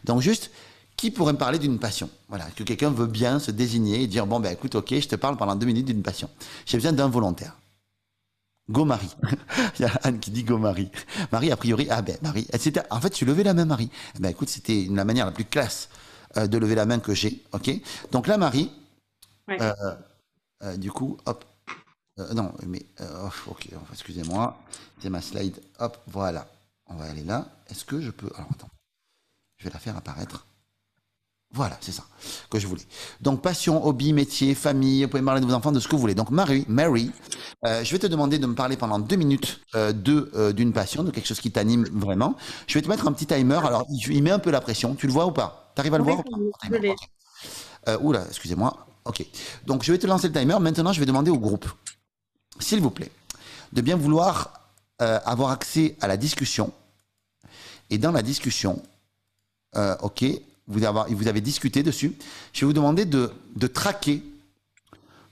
Donc juste, qui pourrait me parler d'une passion? Voilà, que quelqu'un veut bien se désigner et dire, bon, ben écoute, OK, je te parle pendant 2 minutes d'une passion. J'ai besoin d'un volontaire. Go Marie. Il y a Anne qui dit go Marie. Marie, a priori, Marie, en fait, tu levais la main, Marie. Ben écoute, c'était la manière la plus classe de lever la main que j'ai. OK? Donc là, Marie, Ouais. du coup, hop. Non, mais, OK, excusez-moi. C'est ma slide. Hop, voilà. On va aller là. Est-ce que je peux... Alors, attends. Je vais la faire apparaître. Voilà, c'est ça que je voulais. Donc, passion, hobby, métier, famille. Vous pouvez me parler de vos enfants, de ce que vous voulez. Donc, Mary, je vais te demander de me parler pendant 2 minutes d'une passion, de quelque chose qui t'anime vraiment. Je vais te mettre un petit timer. Alors, il met un peu la pression. Tu le vois ou pas? Tu arrives à le voir ou pas? Je l'ai. Oula, excusez-moi. OK. Donc, je vais te lancer le timer. Maintenant, je vais demander au groupe, s'il vous plaît, de bien vouloir avoir accès à la discussion. Et dans la discussion, OK, vous avez discuté dessus. Je vais vous demander de traquer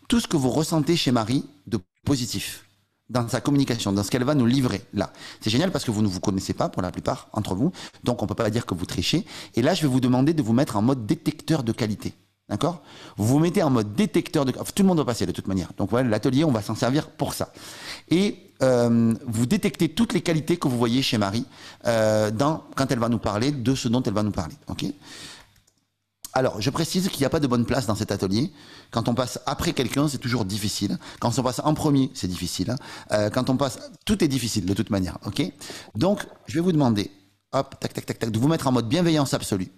tout ce que vous ressentez chez Marie de positif dans sa communication, dans ce qu'elle va nous livrer là. C'est génial parce que vous ne vous connaissez pas pour la plupart entre vous, donc on ne peut pas dire que vous trichez. Et là, je vais vous demander de vous mettre en mode détecteur de qualité. D'accord? Vous vous mettez en mode détecteur de... Tout le monde va passer de toute manière. Donc voilà, l'atelier, on va s'en servir pour ça. Et vous détectez toutes les qualités que vous voyez chez Marie quand elle va nous parler de ce dont elle va nous parler. Ok? Alors, je précise qu'il n'y a pas de bonne place dans cet atelier. Quand on passe après quelqu'un, c'est toujours difficile. Quand on passe en premier, c'est difficile. Quand on passe... Tout est difficile de toute manière. Ok? Donc, je vais vous demander, hop, tac, tac, tac, tac, de vous mettre en mode bienveillance absolue.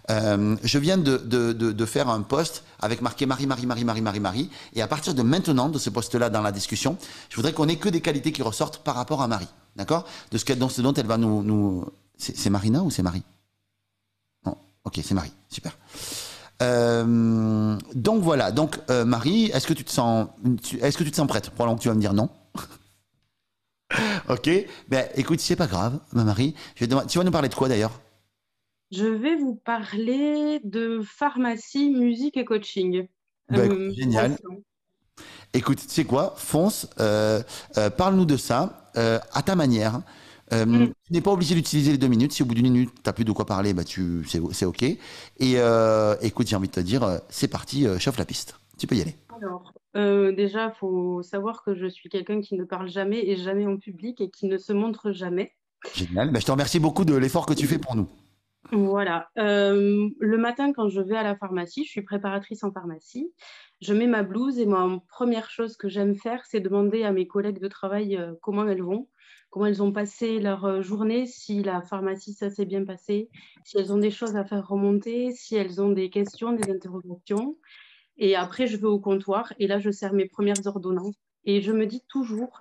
Je viens de faire un post avec marqué Marie. Et à partir de maintenant, de ce post-là dans la discussion, je voudrais qu'on ait que des qualités qui ressortent par rapport à Marie. D'accord? De ce dont elle va nous... C'est Marina ou c'est Marie? Non. OK, c'est Marie. Super. Donc voilà. Donc Marie, est-ce que tu te sens prête? Probablement que tu vas me dire non. OK. Ben écoute, c'est pas grave, ma Marie. Tu vas nous parler de quoi d'ailleurs? Je vais vous parler de pharmacie, musique et coaching. Génial. Écoute, tu sais quoi? Fonce, parle-nous de ça à ta manière. Tu n'es pas obligé d'utiliser les 2 minutes. Si au bout d'1 minute, tu n'as plus de quoi parler, c'est OK. Et écoute, j'ai envie de te dire, c'est parti, chauffe la piste. Tu peux y aller. Alors, déjà, il faut savoir que je suis quelqu'un qui ne parle jamais et jamais en public et qui ne se montre jamais. Génial. Je te remercie beaucoup de l'effort que tu fais pour nous. Voilà. Le matin, quand je vais à la pharmacie, je suis préparatrice en pharmacie, je mets ma blouse et ma première chose que j'aime faire, c'est demander à mes collègues de travail comment elles vont, comment elles ont passé leur journée, si la pharmacie, ça s'est bien passé, si elles ont des choses à faire remonter, si elles ont des questions, des interrogations. Et après, je vais au comptoir et là, je sers mes premières ordonnances. Et je me dis toujours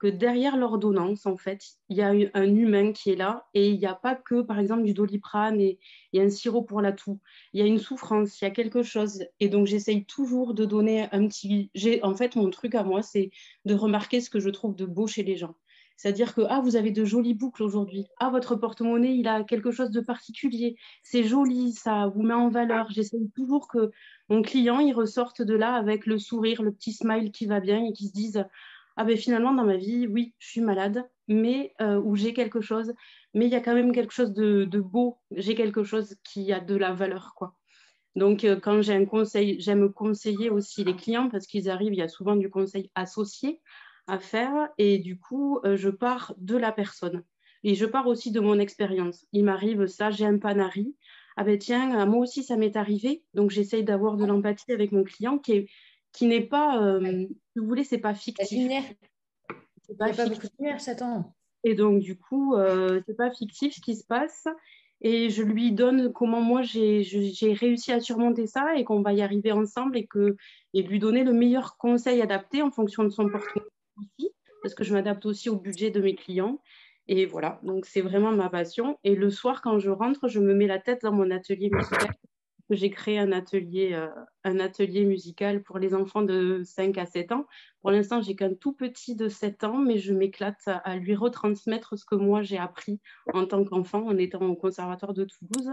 que derrière l'ordonnance, en fait, il y a un humain qui est là et il n'y a pas que, par exemple, du Doliprane et un sirop pour la toux. Il y a une souffrance, il y a quelque chose. Et donc, j'essaye toujours de donner un petit... En fait, mon truc à moi, c'est de remarquer ce que je trouve de beau chez les gens. C'est-à-dire que, ah, vous avez de jolies boucles aujourd'hui. Ah, votre porte-monnaie, il a quelque chose de particulier. C'est joli, ça vous met en valeur. J'essaye toujours que mon client, il ressorte de là avec le sourire, le petit smile qui va bien et qui se dise... Ah ben finalement, dans ma vie, oui, je suis malade, mais ou j'ai quelque chose, mais il y a quand même quelque chose de beau, j'ai quelque chose qui a de la valeur, quoi. Donc, quand j'ai un conseil, j'aime conseiller aussi les clients parce qu'ils arrivent, il y a souvent du conseil associé à faire et du coup, je pars de la personne et je pars aussi de mon expérience. Il m'arrive ça, j'ai un panari. Ah ben tiens, moi aussi, ça m'est arrivé, donc j'essaye d'avoir de l'empathie avec mon client qui n'est pas, si vous voulez, c'est pas fictif. C'est pas beaucoup de lumière, Satan. Et donc, du coup, c'est pas fictif ce qui se passe. Et je lui donne comment moi j'ai réussi à surmonter ça et qu'on va y arriver ensemble et lui donner le meilleur conseil adapté en fonction de son portefeuille aussi, parce que je m'adapte aussi au budget de mes clients. Et voilà, donc c'est vraiment ma passion. Et le soir, quand je rentre, je me mets la tête dans mon atelier musical. J'ai créé un atelier musical pour les enfants de 5 à 7 ans. Pour l'instant, j'ai qu'un tout petit de 7 ans, mais je m'éclate à lui retransmettre ce que moi j'ai appris en tant qu'enfant en étant au Conservatoire de Toulouse.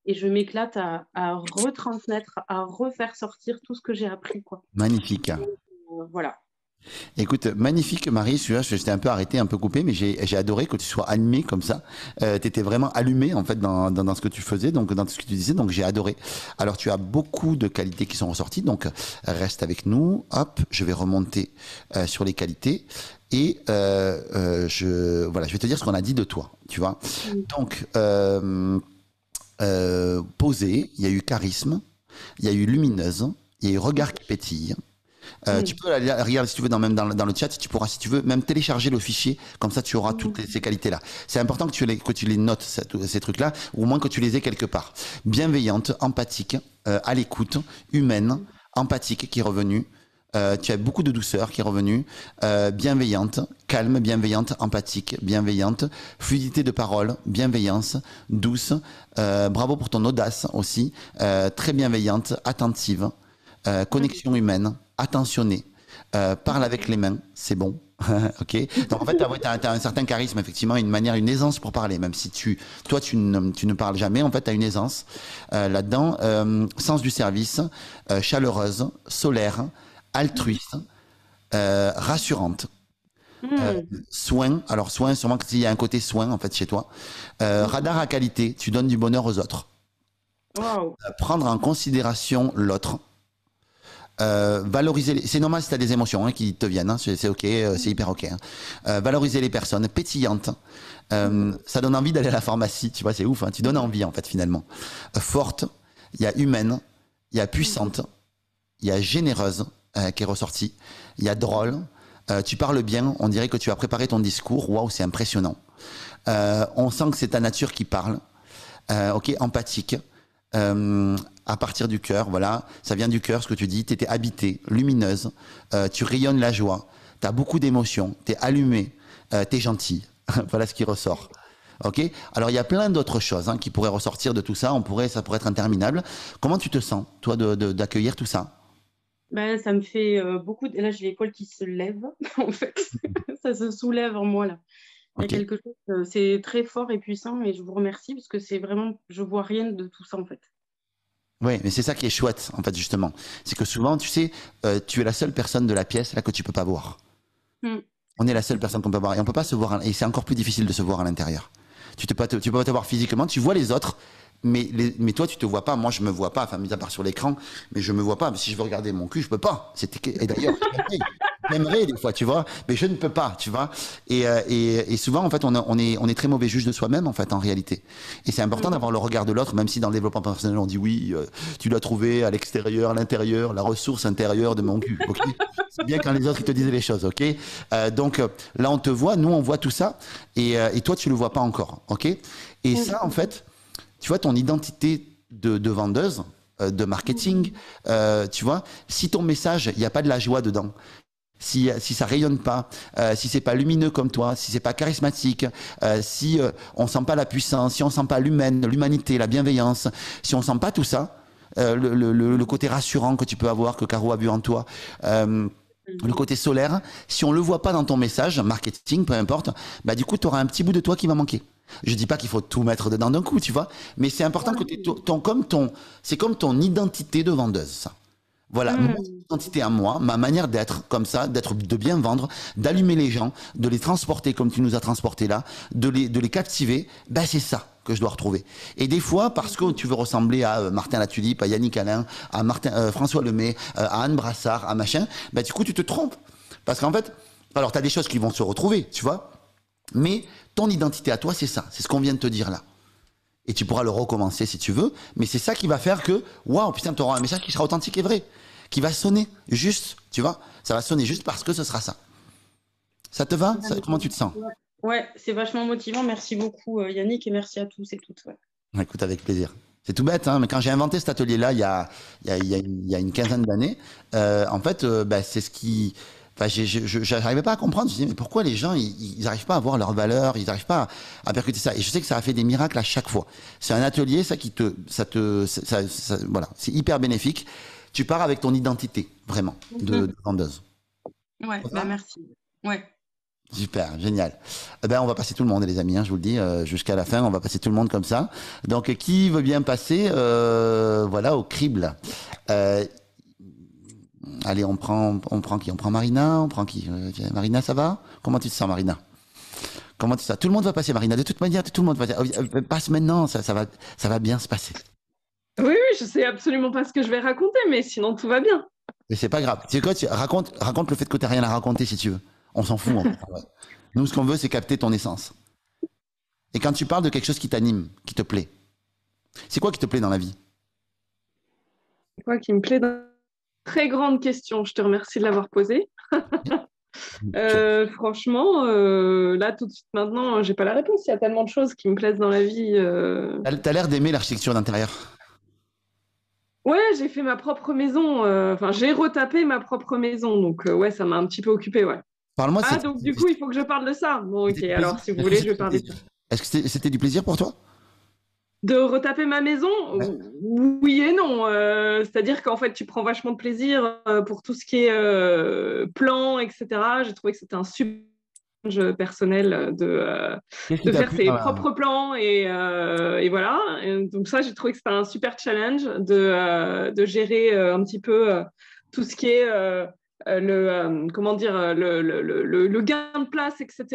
Et je m'éclate à retransmettre, à refaire sortir tout ce que j'ai appris, quoi. Magnifique. Voilà. Écoute, magnifique Marie, celui-là, j'étais un peu arrêté, un peu coupé, mais j'ai adoré que tu sois animée comme ça. Tu étais vraiment allumée en fait dans ce que tu faisais, donc dans ce que tu disais, donc j'ai adoré. Alors tu as beaucoup de qualités qui sont ressorties, donc reste avec nous. Hop, je vais remonter sur les qualités et je vais te dire ce qu'on a dit de toi, tu vois. Donc posée, il y a eu charisme, il y a eu lumineuse, il y a eu regard qui pétille. Tu peux regarder si tu veux même dans le chat, tu pourras si tu veux même télécharger le fichier, comme ça tu auras toutes ces qualités-là. C'est important que tu les notes, ces trucs-là, ou au moins que tu les aies quelque part. Bienveillante, empathique, à l'écoute, humaine, empathique qui est revenue. Tu as beaucoup de douceur qui est revenue, bienveillante, calme, bienveillante, empathique, bienveillante, fluidité de parole, bienveillance, douce. Bravo pour ton audace aussi, très bienveillante, attentive, connexion humaine, attentionnée, parle avec les mains, c'est bon. Ok. Donc en fait, t'as un certain charisme, effectivement, une aisance pour parler, même si tu ne parles jamais. En fait, t'as une aisance là-dedans. Sens du service, chaleureuse, solaire, altruiste, rassurante. Soin, alors soin, sûrement qu'il y a un côté soin en fait chez toi. Radar à qualité, tu donnes du bonheur aux autres. Wow. Prendre en considération l'autre. Valoriser, c'est normal si tu as des émotions qui te viennent, hein, c'est ok, c'est hyper ok. Hein. Valoriser les personnes, pétillantes, ça donne envie d'aller à la pharmacie, tu vois, c'est ouf, hein, tu donnes envie en fait finalement. Forte, il y a humaine, il y a puissante, il y a généreuse qui est ressortie, il y a drôle, tu parles bien, on dirait que tu as préparé ton discours, waouh, c'est impressionnant. On sent que c'est ta nature qui parle, ok, empathique. À partir du cœur, voilà, ça vient du cœur ce que tu dis, tu étais habitée, lumineuse, tu rayonnes la joie, tu as beaucoup d'émotions, tu es allumée, tu es gentille, voilà ce qui ressort. Ok. Alors il y a plein d'autres choses qui pourraient ressortir de tout ça, ça pourrait être interminable. Comment tu te sens, toi, d'accueillir tout ça? Ben, ça me fait beaucoup. Là, j'ai l'épaule qui se lève, en fait. Ça se soulève en moi, là. Il y a quelque chose, c'est très fort et puissant, et je vous remercie parce que c'est vraiment, je vois rien de tout ça, en fait. Oui, mais c'est ça qui est chouette, en fait, justement. C'est que souvent, tu sais, tu es la seule personne de la pièce là que tu peux pas voir. On est la seule personne qu'on peut voir. Et on peut pas se voir, et c'est encore plus difficile de se voir à l'intérieur. Tu peux pas te voir physiquement, tu vois les autres, mais toi, tu te vois pas. Moi, je me vois pas, enfin, mis à part sur l'écran, mais je me vois pas. Mais si je veux regarder mon cul, je peux pas. Et d'ailleurs, j'aimerais des fois, tu vois, mais je ne peux pas, tu vois. Et souvent, en fait, on est très mauvais juge de soi-même, en fait, en réalité. Et c'est important d'avoir le regard de l'autre, même si dans le développement personnel, on dit oui, tu dois trouver à l'extérieur, à l'intérieur, la ressource intérieure de mon cul. Okay. C'est bien quand les autres ils te disent les choses, ok. Donc là, on te voit, nous, on voit tout ça, et toi, tu le vois pas encore, ok. Et ça, en fait, tu vois, ton identité de vendeuse, de marketing, tu vois, si ton message, il n'y a pas de la joie dedans, si ça rayonne pas, si c'est pas lumineux comme toi, si c'est pas charismatique, si on sent pas la puissance, si on sent pas l'humanité, la bienveillance, si on sent pas tout ça, le côté rassurant que tu peux avoir, que Caro a vu en toi, le côté solaire, si on le voit pas dans ton message, marketing, peu importe, bah du coup, tu auras un petit bout de toi qui va manquer. Je dis pas qu'il faut tout mettre dedans d'un coup, tu vois, mais c'est important que c'est comme ton identité de vendeuse, ça. Voilà, mon identité à moi, ma manière d'être comme ça, de bien vendre, d'allumer les gens, de les transporter comme tu nous as transportés là, de les captiver, ben c'est ça que je dois retrouver. Et des fois, parce que tu veux ressembler à Martin Latulippe, à Yannick Alain, à François Lemay, à Anne Brassard, à machin, ben du coup tu te trompes. Parce qu'en fait, alors tu as des choses qui vont se retrouver, tu vois, mais ton identité à toi, c'est ça, c'est ce qu'on vient de te dire là. Et tu pourras le recommencer si tu veux, mais c'est ça qui va faire que, waouh, putain, tu auras un message qui sera authentique et vrai, qui va sonner juste, tu vois, ça va sonner juste parce que ce sera ça. Ça te va? Comment tu te sens? Ouais, c'est vachement motivant. Merci beaucoup, Yannick, et merci à tous et toutes. Ouais. Écoute, avec plaisir. C'est tout bête, hein, mais quand j'ai inventé cet atelier-là, il y a une quinzaine d'années, en fait, bah, c'est ce qui... Enfin, j'arrivais pas à comprendre. Je me disais, mais pourquoi les gens, ils n'arrivent pas à voir leur valeur, ils n'arrivent pas à percuter ça. Et je sais que ça a fait des miracles à chaque fois. C'est un atelier, voilà, c'est hyper bénéfique. Tu pars avec ton identité, vraiment, de vendeuse. Ouais, bah merci. Ouais. Super, génial. Eh ben, on va passer tout le monde, les amis, hein, je vous le dis, jusqu'à la fin, on va passer tout le monde comme ça. Donc, qui veut bien passer, voilà, au crible? Allez, on prend qui? On prend Marina? On prend qui? Marina, ça va? Comment tu te sens, Marina? Comment tu te sens? Tout le monde va passer, Marina. De toute manière, tout le monde va passe maintenant, ça va bien se passer. Oui, oui, je sais absolument pas ce que je vais raconter, mais sinon tout va bien. Mais c'est pas grave. Tu sais quoi? Raconte le fait que tu n'as rien à raconter si tu veux. On s'en fout. En fait. Nous, ce qu'on veut, c'est capter ton essence. Et quand tu parles de quelque chose qui t'anime, qui te plaît, c'est quoi qui te plaît dans la vie? C'est quoi qui me plaît dans... Très grande question, je te remercie de l'avoir posée. Franchement, là, tout de suite, maintenant, j'ai pas la réponse. Il y a tellement de choses qui me plaisent dans la vie. T'as l'air d'aimer l'architecture d'intérieur. Ouais, j'ai fait ma propre maison. Enfin, j'ai retapé ma propre maison. Donc, ouais, ça m'a un petit peu occupée, ouais. Parle-moi. Donc, du coup, il faut que je parle de ça. Bon, ok, alors, si vous voulez, je vais parler de ça. Est-ce que c'était du plaisir pour toi? De retaper ma maison? Oui et non. C'est-à-dire qu'en fait, tu prends vachement de plaisir pour tout ce qui est plan, etc. J'ai trouvé que c'était un super challenge personnel de faire ses propres plans et voilà. Et donc ça, j'ai trouvé que c'était un super challenge de gérer un petit peu tout ce qui est comment dire, le gain de place, etc.,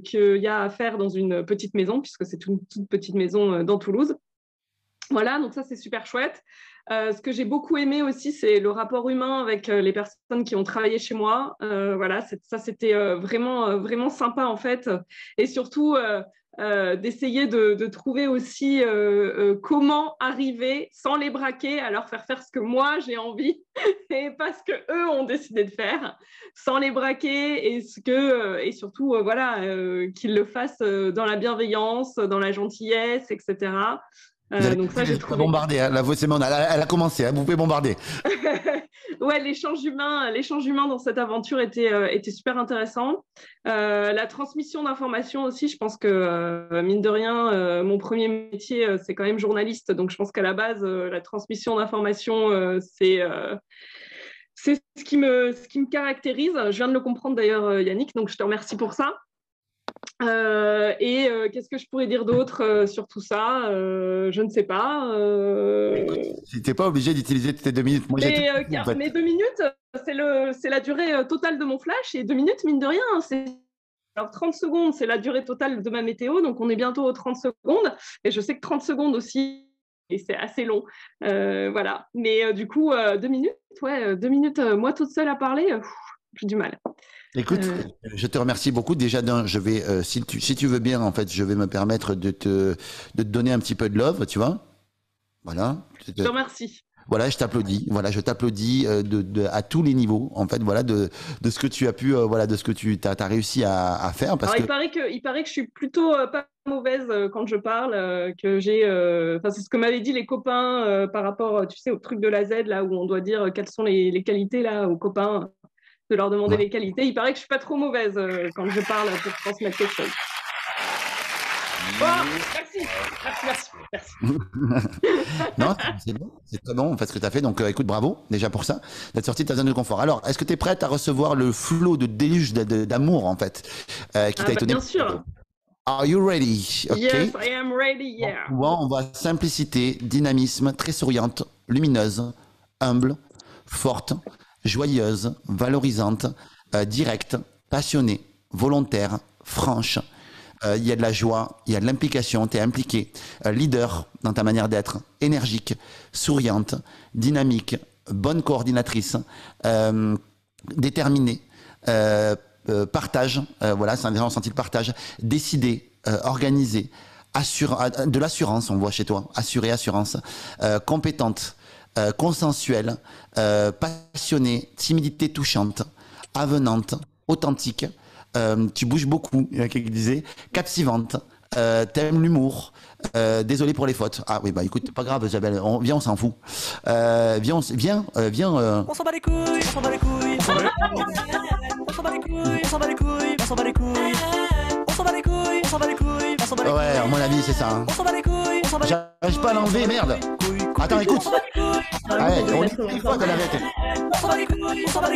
qu'il y a à faire dans une petite maison, puisque c'est une toute petite maison dans Toulouse. Voilà, donc ça, c'est super chouette. Ce que j'ai beaucoup aimé aussi, c'est le rapport humain avec les personnes qui ont travaillé chez moi. Voilà, ça, c'était vraiment, vraiment sympa, en fait. Et surtout, d'essayer de trouver aussi comment arriver sans les braquer à leur faire ce que moi j'ai envie et pas ce que eux ont décidé de faire, sans les braquer et surtout voilà qu'ils le fassent dans la bienveillance, dans la gentillesse, etc. Donc ça, j'ai trouvé bombarder. Hein. La voix, c'est bon, elle a commencé. Hein, vous pouvez bombarder. Ouais, l'échange humain dans cette aventure était super intéressant. La transmission d'informations aussi, je pense que mine de rien, mon premier métier, c'est quand même journaliste. Donc je pense qu'à la base, la transmission d'informations, c'est ce qui me caractérise. Je viens de le comprendre d'ailleurs, Yannick, donc je te remercie pour ça. Qu'est-ce que je pourrais dire d'autre sur tout ça? Je ne sais pas. Tu n'es pas obligé d'utiliser tes 2 minutes. Moi, mes 2 minutes, c'est la durée totale de mon flash. Et 2 minutes, mine de rien, alors 30 secondes, c'est la durée totale de ma météo. Donc, on est bientôt aux 30 secondes. Et je sais que 30 secondes aussi, et c'est assez long. Voilà. Mais du coup, 2 minutes, ouais, 2 minutes, moi toute seule à parler, j'ai du mal. Écoute, je te remercie beaucoup. Déjà, je vais, si tu veux bien, en fait, je vais me permettre de te donner un petit peu de love, tu vois. Voilà. Je te remercie. Voilà, je t'applaudis. Voilà, je t'applaudis à tous les niveaux, en fait, voilà, de ce que tu as pu, voilà, de ce que tu as réussi à faire. Parce Alors, il paraît que je suis plutôt pas mauvaise quand je parle, que j'ai, enfin, c'est ce que m'avaient dit les copains par rapport, tu sais, au truc de la Z, là, où on doit dire quelles sont les qualités, là, aux copains. de leur demander Ouais. les qualités. Il paraît que je suis pas trop mauvaise quand je parle pour transmettre quelque chose. Oh, merci, merci, merci, merci. Non, c'est bon, c'est très bon en fait ce que tu as fait. Donc écoute, bravo déjà pour ça, d'être sorti de ta zone de confort. Alors, est-ce que tu es prête à recevoir le flot de déluge d'amour en fait qui t'a étonné? Bien sûr. Are you ready? Okay. Yes, I am ready, yeah. Bon, on va simplicité, dynamisme, très souriante, lumineuse, humble, forte, joyeuse, valorisante, directe, passionnée, volontaire, franche. Il y a de la joie, il y a de l'implication, tu es impliqué, leader dans ta manière d'être, énergique, souriante, dynamique, bonne coordinatrice, déterminée, partage, voilà, c'est un des gens senti le partage, décidé, organisé, de l'assurance, on voit chez toi, assurée, assurance, compétente, consensuelle, passionnée, timidité touchante, avenante, authentique. Tu bouges beaucoup, il y en a qui disaient, captivante, t'aimes l'humour, désolé pour les fautes. Ah oui, bah écoute, pas grave, Isabelle, viens, on s'en fout. Viens. On s'en bat les couilles, on s'en bat les couilles, on s'en bat les couilles, on s'en bat les couilles, on s'en bat les couilles, on s'en bat les couilles, on s'en bat les couilles, on s'en bat les couilles, on s'en bat les couilles. Ouais, à mon avis, c'est ça. Hein. On s'en bat les couilles, on s'en bat les couilles. J'arrive pas à l'enlever, merde. Attends, écoute. Ouais, on dit une fois qu'elle avait été.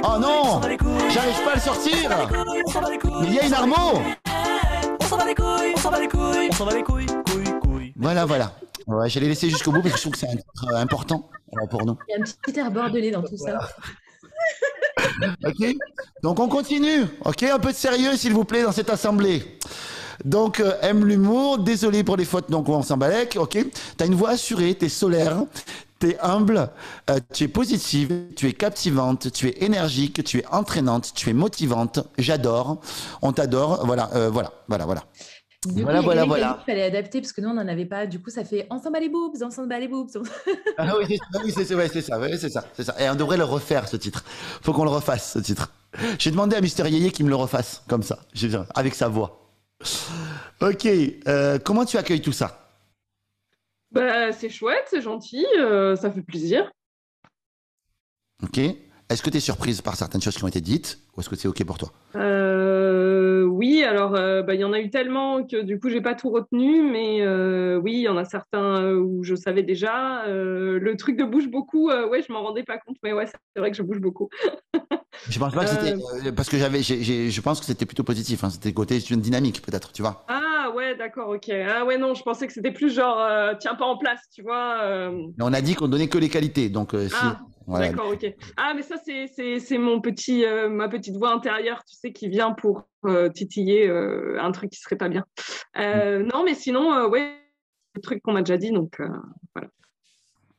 Oh non, j'arrive pas à le sortir. Mais il y a une armo. On s'en bat les couilles, on s'en bat les couilles, on s'en bat les couilles, couilles. Voilà. Ouais, j'allais laisser jusqu'au bout parce que je trouve que c'est un titre important pour nous. Il y a un petit air bordelais dans tout ça. Ok, donc on continue. Ok, un peu de sérieux s'il vous plaît dans cette assemblée. Donc aime l'humour, désolé pour les fautes, donc on s'en balèque. Ok, t'as une voix assurée, t'es solaire, t'es humble, tu es positive, tu es captivante, tu es énergique, tu es entraînante, tu es motivante. J'adore, on t'adore. Voilà. Du coup, il fallait adapter parce que nous on n'en avait pas. Du coup, ça fait on s'en bat les boobs, on s'en bat les boobs. Ah oui, c'est ça. Et on devrait le refaire ce titre. Faut qu'on le refasse ce titre. J'ai demandé à Mister Yeye qu'il me le refasse comme ça, avec sa voix. Ok, comment tu accueilles tout ça? Bah, c'est chouette, c'est gentil, ça fait plaisir. Ok. Est-ce que tu es surprise par certaines choses qui ont été dites ou est-ce que c'est ok pour toi? Oui, alors il y en a eu tellement que du coup j'ai pas tout retenu, mais oui, il y en a certains où je savais déjà. Le truc de bouge beaucoup, ouais, je m'en rendais pas compte, mais ouais, c'est vrai que je bouge beaucoup. Je pense pas que c'était parce que je pense que c'était plutôt positif. Hein, c'était côté dynamique peut-être, tu vois. Ah ouais, d'accord, ok. Ah ouais, non, je pensais que c'était plus genre tiens pas en place, tu vois. Mais on a dit qu'on donnait que les qualités, donc voilà. D'accord, ok. Ah mais ça c'est mon petit ma petite voix intérieure, tu sais, qui vient pour titiller un truc qui serait pas bien. Non, mais sinon ouais, le truc qu'on m'a déjà dit, donc voilà.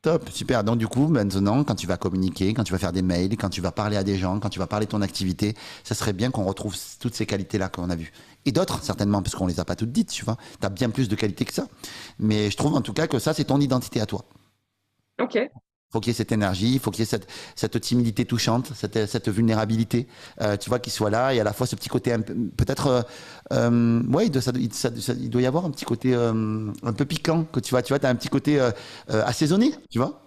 Top, super. Donc du coup, maintenant, quand tu vas communiquer, quand tu vas faire des mails, quand tu vas parler à des gens, quand tu vas parler de ton activité, ça serait bien qu'on retrouve toutes ces qualités-là qu'on a vues. Et d'autres, certainement, parce qu'on les a pas toutes dites, tu vois. Tu as bien plus de qualités que ça. Mais je trouve en tout cas que ça, c'est ton identité à toi. Ok. Faut qu'il y ait cette énergie, il faut qu'il y ait cette timidité touchante, cette vulnérabilité, tu vois, qui soit là, et à la fois ce petit côté peut-être, ouais, il doit y avoir un petit côté un peu piquant, que tu vois, t'as un petit côté assaisonné, tu vois.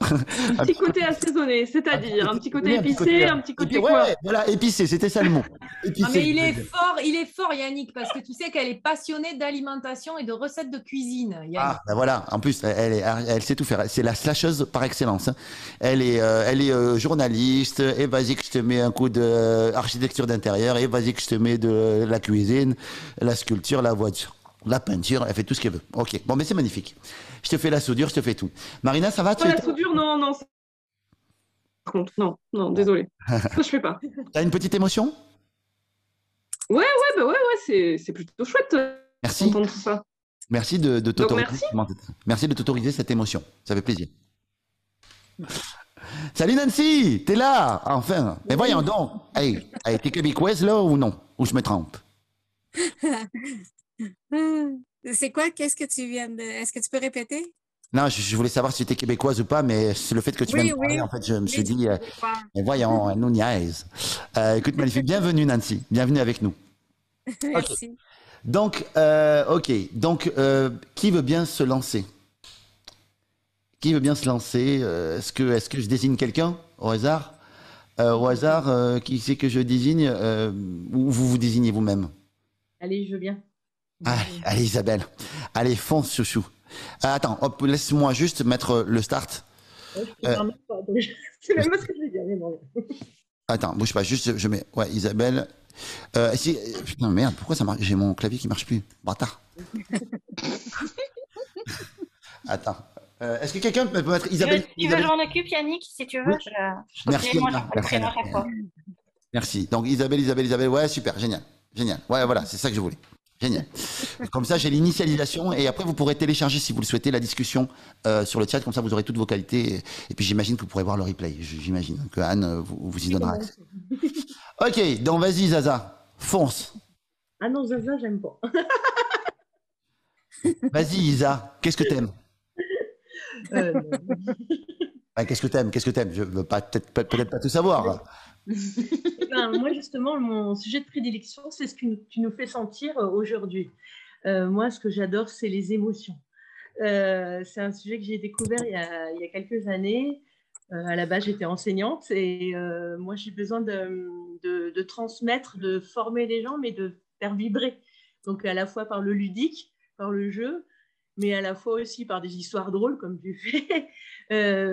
Un petit côté assaisonné, c'est-à-dire un petit côté épicé, un petit côté quoi? Ouais, voilà, épicé, c'était ça le mot. Épicé, mais il est fort, Yannick, parce que tu sais qu'elle est passionnée d'alimentation et de recettes de cuisine. Yannick. Ah, ben voilà, en plus, elle sait tout faire. C'est la slasheuse par excellence. Hein. Elle est journaliste, et vas-y que je te mets un coup d'architecture d'intérieur, et vas-y que je te mets de la cuisine, la sculpture, la voiture, la peinture, elle fait tout ce qu'elle veut. Ok, bon, mais c'est magnifique. Je te fais la soudure, je te fais tout. Marina, ça va? La soudure, non. Par contre, non, désolé. Ça, je fais pas. T'as une petite émotion? Ouais, c'est plutôt chouette. Merci. D'entendre tout ça. Merci de t'autoriser. Merci. Merci de t'autoriser cette émotion. Ça fait plaisir. Salut Nancy, t'es là, enfin. Mais voyons donc. Hey, t'es québécoise là ou non? Ou je me trompe? C'est quoi? Qu'est-ce que tu viens de... Est-ce que tu peux répéter? Non, je voulais savoir si tu étais québécoise ou pas, mais c'est le fait que tu viens de parler, en fait, je me suis dit, mais voyons, nous niaise. Écoute, magnifique. Bienvenue Nancy, bienvenue avec nous. Merci. Okay. Donc, qui veut bien se lancer? Qui veut bien se lancer? Est-ce que je désigne quelqu'un au hasard? Au hasard, qui c'est que je désigne ou vous vous désignez vous-même? Allez, je veux bien. Allez, Isabelle. Allez, fonce, chouchou. Attends, hop, laisse-moi juste mettre le start. Ouais, je peux même pas, donc c'est même pas ce que je vais dire. Mais bon. Attends, bouge pas, juste je mets. Ouais, Isabelle. Putain, merde, pourquoi ça marche? J'ai mon clavier qui marche plus. Bâtard. Attends. Est-ce que quelqu'un peut mettre Isabelle? Tu veux que je m'en occupe, Yannick, si tu veux? Oui. Merci. Moi, je prends à chaque fois. Merci. Donc Isabelle. Ouais, super, génial. Génial. Ouais, voilà, c'est ça que je voulais. Génial. Comme ça, j'ai l'initialisation et après, vous pourrez télécharger, si vous le souhaitez, la discussion sur le chat. Comme ça, vous aurez toutes vos qualités. Et puis, j'imagine que vous pourrez voir le replay. J'imagine que Anne vous y donnera accès. Ok, donc vas-y, Zaza. Fonce. Ah non, Zaza, j'aime pas. Vas-y, Isa. Qu'est-ce que t'aimes? Qu'est-ce que t'aimes? Je veux peut-être pas tout savoir. Moi, justement, mon sujet de prédilection, c'est ce que tu nous fais sentir aujourd'hui. Moi, ce que j'adore, c'est les émotions. C'est un sujet que j'ai découvert il y a quelques années. À la base, j'étais enseignante et moi, j'ai besoin de transmettre, de former les gens, mais de faire vibrer. Donc, à la fois par le ludique, par le jeu, mais à la fois aussi par des histoires drôles, comme tu fais,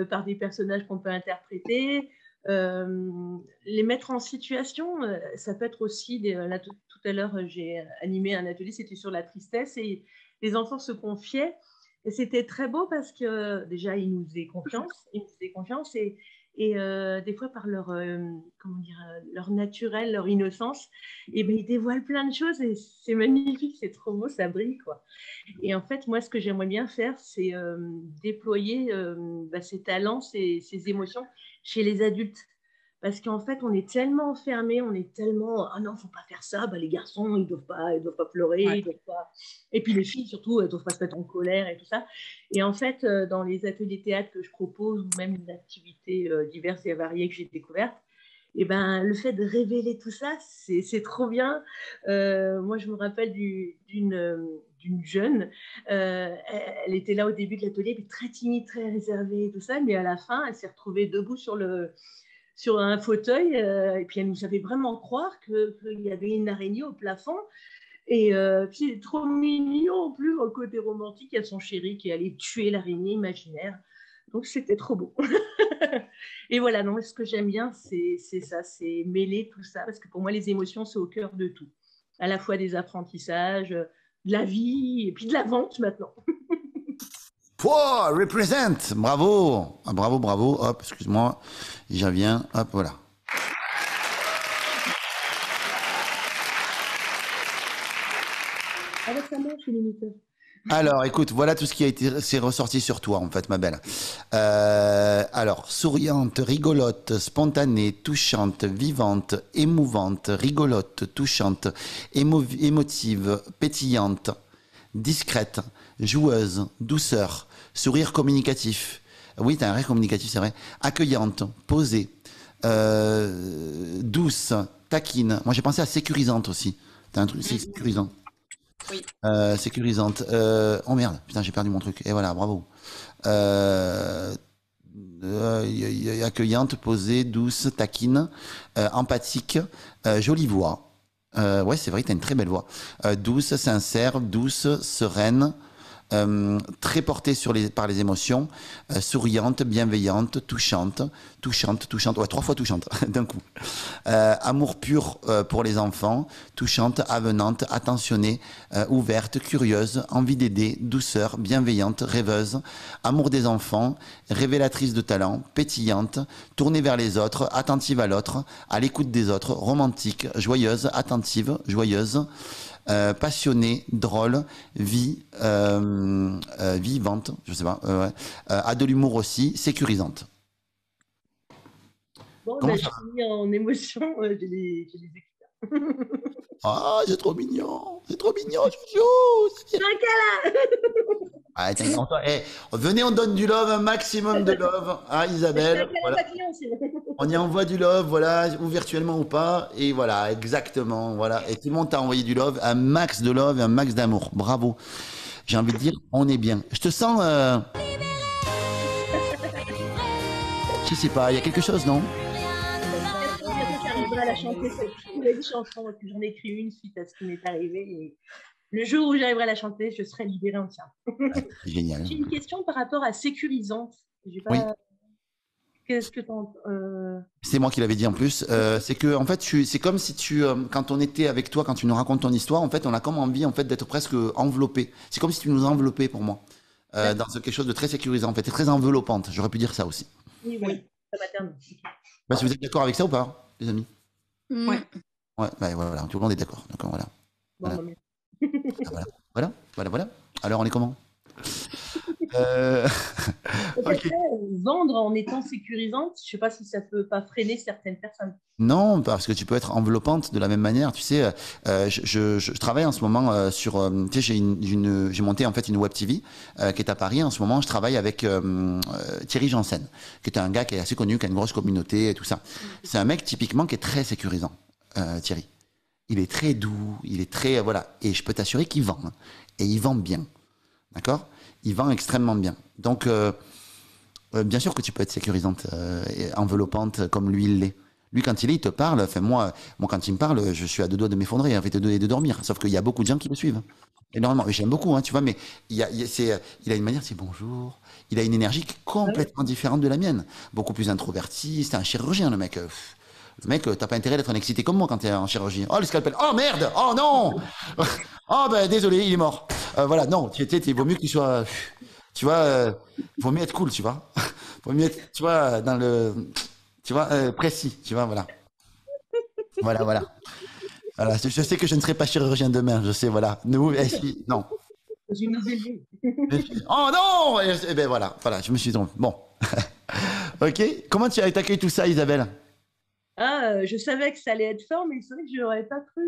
par des personnages qu'on peut interpréter. Les mettre en situation, ça peut être aussi là, tout à l'heure j'ai animé un atelier, c'était sur la tristesse et les enfants se confiaient et c'était très beau parce que déjà ils nous faisaient confiance et des fois par leur leur naturel, leur innocence, et ben ils dévoilent plein de choses et c'est magnifique, c'est trop beau, ça brille quoi. Et en fait moi ce que j'aimerais bien faire c'est déployer ces talents, ces émotions chez les adultes. Parce qu'en fait, on est tellement enfermés, on est tellement « Ah non, faut pas faire ça, les garçons, ils doivent pas pleurer, ils doivent pas… » Et puis les filles, surtout, elles doivent pas se mettre en colère et tout ça. Et en fait, dans les ateliers théâtre que je propose, ou même les activités diverses et variées que j'ai découvertes, et ben, le fait de révéler tout ça, c'est trop bien. Moi, je me rappelle d'une jeune, elle était là au début de l'atelier, puis très timide, très réservée et tout ça, mais à la fin, elle s'est retrouvée debout sur un fauteuil, et puis elle nous avait vraiment croire qu'il y avait une araignée au plafond, et puis c'est trop mignon en plus, dans le côté romantique, il y a son chéri qui allait tuer l'araignée imaginaire, donc c'était trop beau. Et voilà, non, ce que j'aime bien, c'est ça, c'est mêler tout ça, parce que pour moi, les émotions, c'est au cœur de tout, à la fois des apprentissages, de la vie, et puis de la vente maintenant. Pouah, represent, bravo, bravo, hop, excuse-moi, j'en viens, hop, voilà. Avec sa main, je suis l'imiteur. Alors, écoute, voilà tout ce qui s'est ressorti sur toi, en fait, ma belle. Alors, souriante, rigolote, spontanée, touchante, vivante, émouvante, rigolote, touchante, émotive, pétillante, discrète, joueuse, douceur, sourire communicatif. Oui, t'as un rire communicatif, c'est vrai. Accueillante, posée, douce, taquine. Moi, j'ai pensé à sécurisante aussi. T'as un truc, c'est sécurisant. Oui. Sécurisante. Oh merde, putain, j'ai perdu mon truc. Et voilà, bravo. Accueillante, posée, douce, taquine, empathique, jolie voix. Ouais, c'est vrai, t'as une très belle voix. Douce, sincère, douce, sereine, très portée par les émotions, souriante, bienveillante, touchante. Ouais, 3 fois touchante d'un coup. Amour pur pour les enfants, touchante, avenante, attentionnée, ouverte, curieuse, envie d'aider, douceur, bienveillante, rêveuse, amour des enfants, révélatrice de talent, pétillante, tournée vers les autres, attentive à l'autre, à l'écoute des autres, romantique, joyeuse, attentive, joyeuse, passionnée, drôle, vivante, je sais pas, a de l'humour aussi, sécurisante. Bon, je suis mis en émotion, j'ai les écouteurs. Ah, c'est trop mignon, chouchou. C'est un câlin. Ah, venez, on donne du love, un maximum de love à Isabelle. Voilà. On y envoie du love, voilà, ou virtuellement ou pas. Et voilà, exactement. Voilà. Et tout le monde t'a envoyé du love, un max de love et un max d'amour. Bravo. J'ai envie de dire, on est bien. Je te sens. Je sais pas, il y a quelque chose, non? chanter cette nouvelle chanson. J'en ai écrit une suite à ce qui m'est arrivé. Et le jour où j'arriverai à la chanter, je serai libérée entière. Génial. J'ai une question par rapport à sécurisante. Oui. Qu'est-ce que tu C'est moi qui l'avais dit en plus. C'est que en fait, c'est comme si quand on était avec toi, quand tu nous racontes ton histoire, en fait, on a comme envie en fait d'être presque enveloppé. C'est comme si tu nous enveloppais pour moi, dans quelque chose de très sécurisant. En fait, et très enveloppante. J'aurais pu dire ça aussi. Oui, ça m'atteint. Si vous êtes d'accord avec ça ou pas, les amis? Oui. Ouais, voilà, tout le monde est d'accord. Donc voilà. Voilà. Alors, on est comment? Okay. Vendre en étant sécurisante, je ne sais pas si ça ne peut pas freiner certaines personnes. Non, parce que tu peux être enveloppante de la même manière. Tu sais, je travaille en ce moment sur. Tu sais, j'ai monté en fait une web TV qui est à Paris. En ce moment, je travaille avec Thierry Janssen, qui est un gars qui est assez connu, qui a une grosse communauté et tout ça. C'est un mec typiquement qui est très sécurisant, Thierry. Il est très doux, il est très voilà. Et je peux t'assurer qu'il vend, hein, et il vend bien, d'accord? Il vend extrêmement bien. Donc, bien sûr que tu peux être sécurisante, et enveloppante comme lui, il l'est. Lui, quand il te parle, enfin, moi, quand il me parle, je suis à deux doigts de m'effondrer, en fait, de dormir. Sauf qu'il y a beaucoup de gens qui le suivent. Énormément. Et j'aime beaucoup, hein, tu vois, mais il a une manière, c'est bonjour. Il a une énergie complètement différente de la mienne. Beaucoup plus introverti. C'est un chirurgien, le mec. Le mec, t'as pas intérêt d'être un excité comme moi quand t'es en chirurgie. Oh, le scalpel. Oh, merde. Oh, non. Oh, ben, désolé, il est mort. Voilà, non, il vaut mieux qu'il soit, tu vois, il vaut mieux être cool, tu vois. Il vaut mieux être, tu vois, dans le, tu vois, précis, tu vois, voilà. Voilà. Je sais que je ne serai pas chirurgien demain, je sais, voilà. Nous, non. Oh non! Et ben voilà, je me suis trompé. Bon. Ok. Comment tu as accueilli tout ça, Isabelle? Je savais que ça allait être fort, mais c'est vrai que je n'aurais pas cru.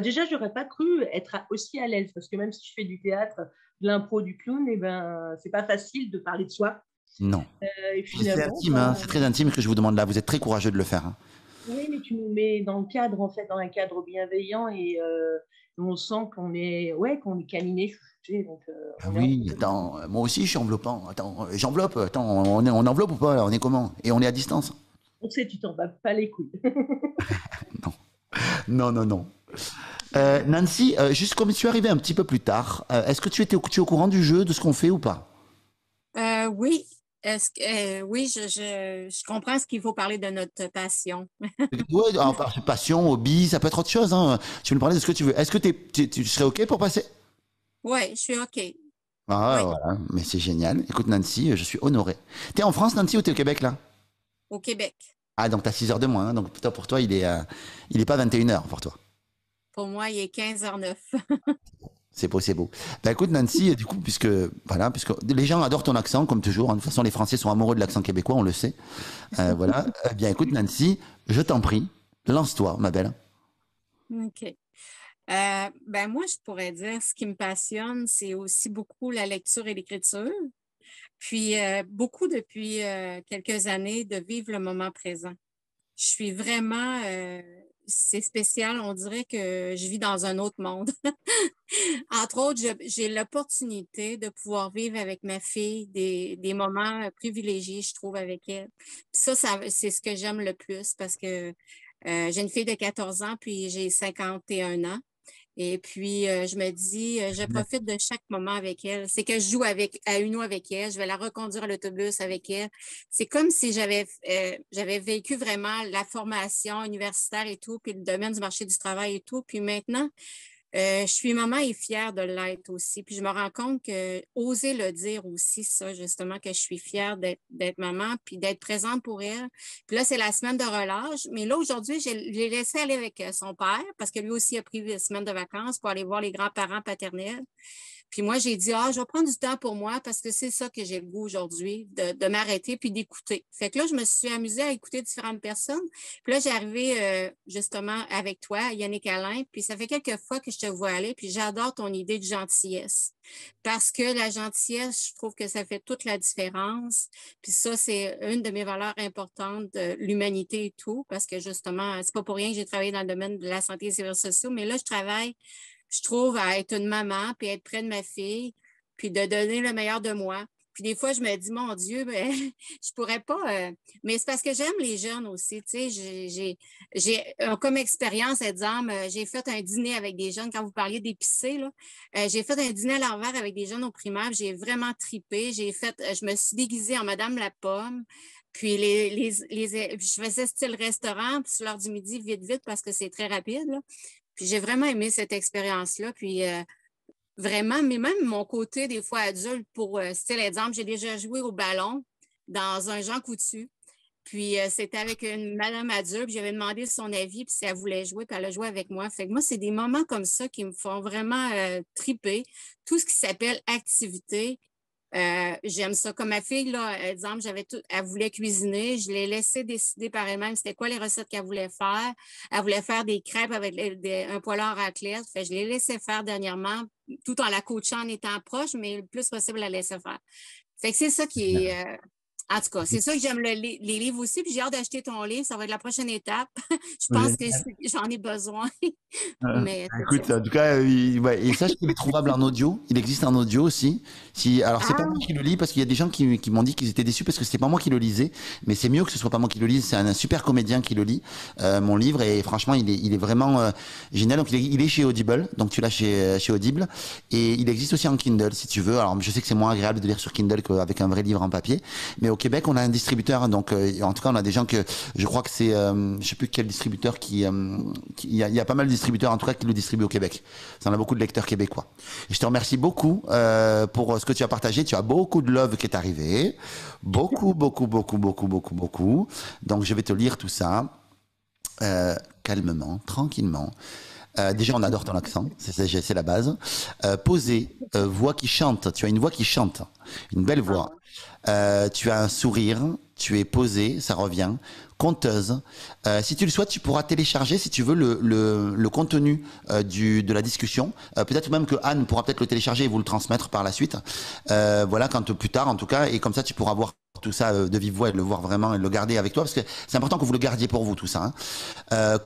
Déjà, je n'aurais pas cru être aussi à l'aise, parce que même si je fais du théâtre, de l'impro, du clown, c'est pas facile de parler de soi. Non. C'est intime, hein, c'est très intime que je vous demande là. Vous êtes très courageux de le faire. Hein. Oui, mais tu nous mets dans le cadre, en fait, dans un cadre bienveillant, et on sent qu'on est câliné, chouchouté. Donc, oui, attends, moi aussi je suis enveloppant. Attends, j'enveloppe. Attends, on enveloppe ou pas là? On est comment? Et on est à distance. On sait, tu t'en bats pas les couilles. Non. Nancy, juste comme tu es arrivée un petit peu plus tard, est-ce que tu es au courant du jeu, de ce qu'on fait ou pas? Oui. Oui, je comprends ce qu'il faut parler de notre passion. Oui, passion, hobby, ça peut être autre chose. Hein. Tu veux nous parler de ce que tu veux. Est-ce que tu serais OK pour passer? Oui, je suis OK. Ah, oui. Voilà, mais c'est génial. Écoute, Nancy, je suis honoré. T'es en France, Nancy, ou t'es au Québec, là? Au Québec. Ah, donc t'as 6 heures de moins. Hein. Donc pour toi, il est pas 21h pour toi. Pour moi, il est 15h09. C'est beau. Bah, écoute, Nancy, du coup, puisque les gens adorent ton accent, comme toujours. Hein. De toute façon, les Français sont amoureux de l'accent québécois, on le sait. Voilà. Bien, écoute, Nancy, je t'en prie, lance-toi, ma belle. OK. Moi, je pourrais dire, ce qui me passionne, c'est aussi beaucoup la lecture et l'écriture. Puis, beaucoup depuis quelques années, de vivre le moment présent. Je suis vraiment... c'est spécial, on dirait que je vis dans un autre monde. Entre autres, j'ai l'opportunité de pouvoir vivre avec ma fille des moments privilégiés, je trouve, avec elle. Puis ça c'est ce que j'aime le plus parce que j'ai une fille de 14 ans, puis j'ai 51 ans. Et puis, je me dis, je profite de chaque moment avec elle. C'est que je joue à Uno avec elle. Je vais la reconduire à l'autobus avec elle. C'est comme si j'avais vécu vraiment la formation universitaire et tout, puis le domaine du marché du travail et tout. Puis maintenant, je suis maman et fière de l'être aussi. Puis je me rends compte que oser le dire aussi, ça, justement, que je suis fière d'être maman, puis d'être présente pour elle. Puis là, c'est la semaine de relâche. Mais là, aujourd'hui, je l'ai laissé aller avec son père, parce que lui aussi a pris une semaine de vacances pour aller voir les grands-parents paternels. Puis moi, j'ai dit, je vais prendre du temps pour moi parce que c'est ça que j'ai le goût aujourd'hui, de m'arrêter puis d'écouter. Fait que là, je me suis amusée à écouter différentes personnes. Puis là, j'ai arrivé justement avec toi, Yannick Alain, puis ça fait quelques fois que je te vois aller, puis j'adore ton idée de gentillesse. Parce que la gentillesse, je trouve que ça fait toute la différence. Puis ça, c'est une de mes valeurs importantes de l'humanité et tout, parce que justement, c'est pas pour rien que j'ai travaillé dans le domaine de la santé et des services sociaux, mais là, je travaille, je trouve, à être une maman, puis être près de ma fille, puis de donner le meilleur de moi. Puis des fois, je me dis, mon Dieu, ben, je pourrais pas. Mais c'est parce que j'aime les jeunes aussi. Tu sais, j'ai comme expérience, exemple, j'ai fait un dîner avec des jeunes, quand vous parliez d'épicé, là, j'ai fait un dîner à l'envers avec des jeunes au primaire, j'ai vraiment tripé. Je me suis déguisée en Madame la Pomme. Puis je faisais style restaurant, puis sur l'heure du midi, vite, vite, parce que c'est très rapide, là. Puis j'ai vraiment aimé cette expérience-là. Puis vraiment, mais même mon côté, des fois, adulte, pour style exemple, j'ai déjà joué au ballon dans un Jean Coutu. Puis c'était avec une madame adulte, puis j'avais demandé son avis, puis si elle voulait jouer, puis elle a joué avec moi. Fait que moi, c'est des moments comme ça qui me font vraiment triper. Tout ce qui s'appelle activité, j'aime ça. Comme ma fille, là, exemple, elle voulait cuisiner, je l'ai laissée décider par elle-même c'était quoi les recettes qu'elle voulait faire. Elle voulait faire des crêpes avec un poêleur à raclette. Fait que je l'ai laissée faire dernièrement, tout en la coachant en étant proche, mais le plus possible, la laisser faire. Fait que c'est ça qui est... en tout cas, c'est ça que j'aime les livres aussi. Puis j'ai hâte d'acheter ton livre. Ça va être la prochaine étape. Je pense que j'en ai besoin. Mais, écoute, en tout cas, ouais, et sache qu'il est trouvable en audio. Il existe en audio aussi. Alors, c'est pas moi qui le lis parce qu'il y a des gens qui m'ont dit qu'ils étaient déçus parce que c'était pas moi qui le lisais. Mais c'est mieux que ce soit pas moi qui le lise. C'est un super comédien qui le lit, mon livre. Et franchement, il est vraiment génial. Donc, il est chez Audible. Donc, tu l'as chez Audible. Et il existe aussi en Kindle, si tu veux. Alors, je sais que c'est moins agréable de lire sur Kindle qu'avec un vrai livre en papier. Mais au Québec, on a un distributeur. Donc, en tout cas, on a des gens je crois que c'est, je sais plus quel distributeur il y a pas mal de distributeurs, en tout cas, qui le distribuent au Québec. Ça en a beaucoup de lecteurs québécois. Et je te remercie beaucoup, pour ce que tu as partagé. Tu as beaucoup de love qui est arrivé. Beaucoup, beaucoup, beaucoup, beaucoup, beaucoup, beaucoup. Donc, je vais te lire tout ça, calmement, tranquillement. Déjà, on adore ton accent, c'est la base. Posé, voix qui chante. Tu as une voix qui chante, une belle voix. Tu as un sourire, tu es posé, ça revient. Conteuse. Si tu le souhaites, tu pourras télécharger, si tu veux, le contenu de la discussion. Peut-être même que Anne pourra peut-être le télécharger et vous le transmettre par la suite. Voilà, plus tard en tout cas, et comme ça, tu pourras voir tout ça de vive voix et le voir vraiment et le garder avec toi, parce que c'est important que vous le gardiez pour vous, tout ça.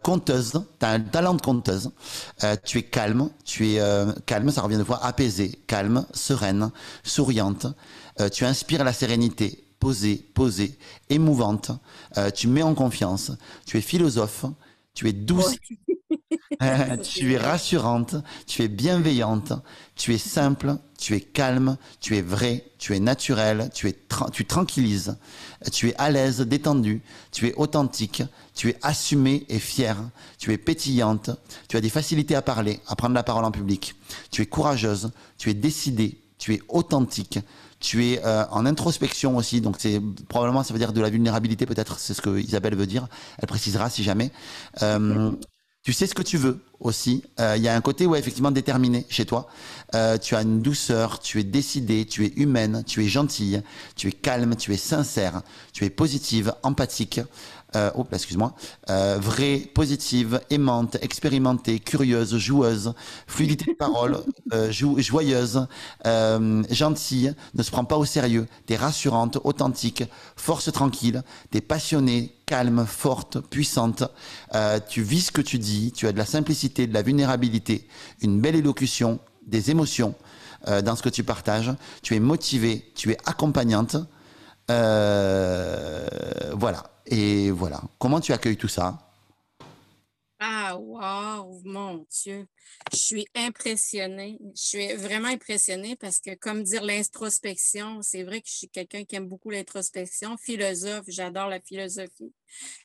Conteuse, tu as un talent de conteuse. Tu es calme, calme, ça revient de fois apaisée, calme, sereine, souriante. Tu inspires la sérénité, posée, émouvante. Tu mets en confiance. Tu es philosophe. Tu es douce. Tu es rassurante. Tu es bienveillante. Tu es simple. Tu es calme. Tu es vrai. Tu es naturel. Tu tranquillises. Tu es à l'aise, détendu. Tu es authentique. Tu es assumée et fière. Tu es pétillante. Tu as des facilités à parler, à prendre la parole en public. Tu es courageuse. Tu es décidée. Tu es authentique. Tu es en introspection aussi, donc probablement ça veut dire de la vulnérabilité, peut-être c'est ce que Isabelle veut dire. Elle précisera si jamais. Tu sais ce que tu veux aussi. Il y a un côté effectivement déterminé chez toi. Tu as une douceur, tu es décidée, tu es humaine, tu es gentille, tu es calme, tu es sincère, tu es positive, empathique. Excuse-moi. Vraie, positive, aimante, expérimentée, curieuse, joueuse, fluidité de parole, joyeuse, gentille, ne se prend pas au sérieux, t'es rassurante, authentique, force tranquille, t'es passionnée, calme, forte, puissante, tu vis ce que tu dis, tu as de la simplicité, de la vulnérabilité, une belle élocution, des émotions dans ce que tu partages, tu es motivée, tu es accompagnante, voilà. Et voilà. Comment tu accueilles tout ça? Ah, wow, mon Dieu. Je suis impressionnée. Je suis vraiment impressionnée parce que, comme dire l'introspection, c'est vrai que je suis quelqu'un qui aime beaucoup l'introspection. Philosophe, j'adore la philosophie.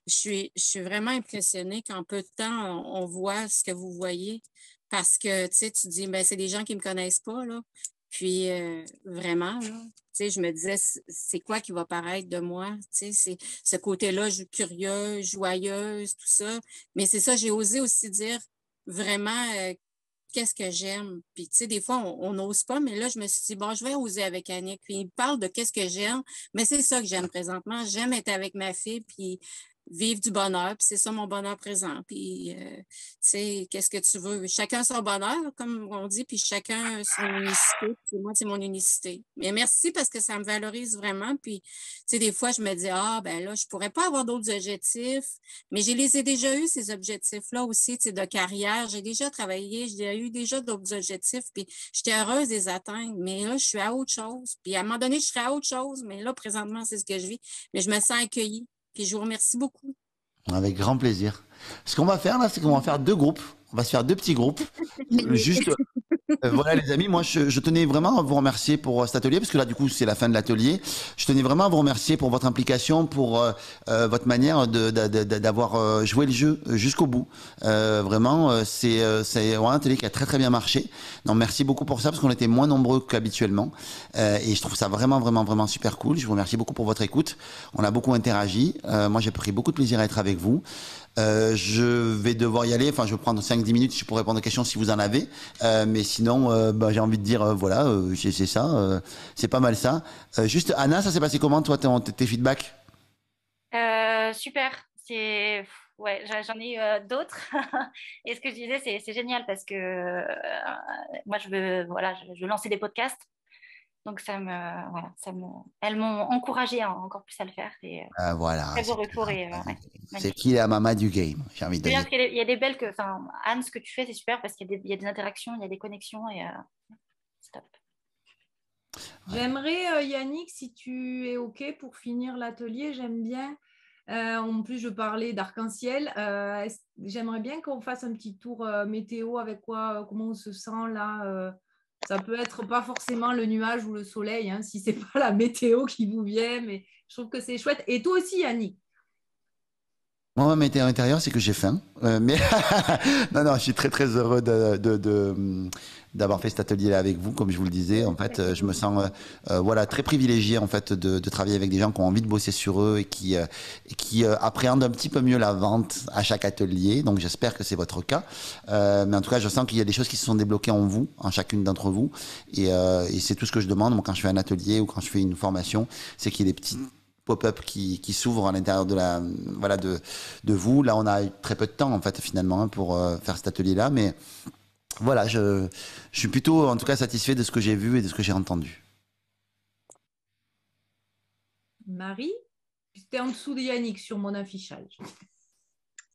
Je suis vraiment impressionnée qu'en peu de temps, on voit ce que vous voyez parce que, tu sais, tu dis, ben, c'est des gens qui ne me connaissent pas, là. Puis, vraiment, là, tu sais, je me disais, c'est quoi qui va paraître de moi? Tu sais, c'est ce côté-là, curieuse, joyeuse, tout ça. Mais c'est ça, j'ai osé aussi dire vraiment qu'est-ce que j'aime. Puis, tu sais, des fois, on n'ose pas, mais là, je me suis dit, bon, je vais oser avec Annick. Puis, il parle de qu'est-ce que j'aime, mais c'est ça que j'aime présentement. J'aime être avec ma fille, puis vivre du bonheur. Puis c'est ça mon bonheur présent. Puis, tu sais, qu'est-ce que tu veux? Chacun son bonheur, comme on dit, puis chacun son unicité. Puis moi, c'est mon unicité. Mais merci parce que ça me valorise vraiment. Puis, tu sais, des fois, je me dis, ah, ben là, je pourrais pas avoir d'autres objectifs. Mais je les ai déjà eus, ces objectifs-là aussi, tu sais, de carrière. J'ai déjà travaillé, j'ai eu déjà d'autres objectifs. Puis, j'étais heureuse de les atteindre. Mais là, je suis à autre chose. Puis, à un moment donné, je serai à autre chose. Mais là, présentement, c'est ce que je vis. Mais je me sens accueillie. Puis je vous remercie beaucoup. Avec grand plaisir. Ce qu'on va faire là, c'est qu'on va faire 2 groupes. On va se faire 2 petits groupes. Juste, voilà les amis, moi je tenais vraiment à vous remercier pour cet atelier, parce que là du coup c'est la fin de l'atelier. Je tenais vraiment à vous remercier pour votre implication, pour votre manière d'avoir joué le jeu jusqu'au bout. Vraiment, c'est vraiment un atelier qui a très très bien marché. Donc merci beaucoup pour ça, parce qu'on était moins nombreux qu'habituellement. Et je trouve ça vraiment vraiment vraiment super cool. Je vous remercie beaucoup pour votre écoute. On a beaucoup interagi. Moi j'ai pris beaucoup de plaisir à être avec vous. Je vais devoir y aller, enfin je vais prendre 5-10 minutes pour répondre aux questions si vous en avez, mais sinon bah, j'ai envie de dire voilà, c'est ça, c'est pas mal ça. Juste Anna, ça s'est passé comment toi tes feedbacks? Super. Ouais, j'en ai eu d'autres. Et ce que je disais, c'est génial parce que moi, je veux lancer des podcasts. Donc, elles m'ont encouragée encore plus à le faire. Et Voilà, très beau retour. Et, c'est magnifique. qui la maman du game, j'ai envie de C'est bien dire. parce qu'il y a des belles Anne, ce que tu fais, c'est super parce qu'il y a des interactions, il y a des connexions et c'est top. J'aimerais, Yannick, si tu es OK pour finir l'atelier, j'aime bien. En plus, je parlais d'arc-en-ciel. J'aimerais bien qu'on fasse un petit tour météo avec comment on se sent là. Ça peut être pas forcément le nuage ou le soleil, hein, si c'est pas la météo qui vous vient, mais je trouve que c'est chouette. Et toi aussi, Yannick. Moi, ma météo intérieure, c'est que j'ai faim. Mais non, je suis très très heureux d'avoir fait cet atelier-là avec vous. Comme je vous le disais, en fait, je me sens voilà très privilégié en fait de travailler avec des gens qui ont envie de bosser sur eux et qui appréhendent un petit peu mieux la vente à chaque atelier. Donc, j'espère que c'est votre cas. Mais en tout cas, je sens qu'il y a des choses qui se sont débloquées en vous, en chacune d'entre vous. Et c'est tout ce que je demande moi, quand je fais un atelier ou quand je fais une formation, c'est qu'il y ait des petits pop-up qui s'ouvre à l'intérieur de vous. Là, on a très peu de temps en fait finalement hein, pour faire cet atelier-là, mais voilà, je suis plutôt en tout cas satisfait de ce que j'ai vu et de ce que j'ai entendu. Marie, c'était en dessous de Yannick sur mon affichage.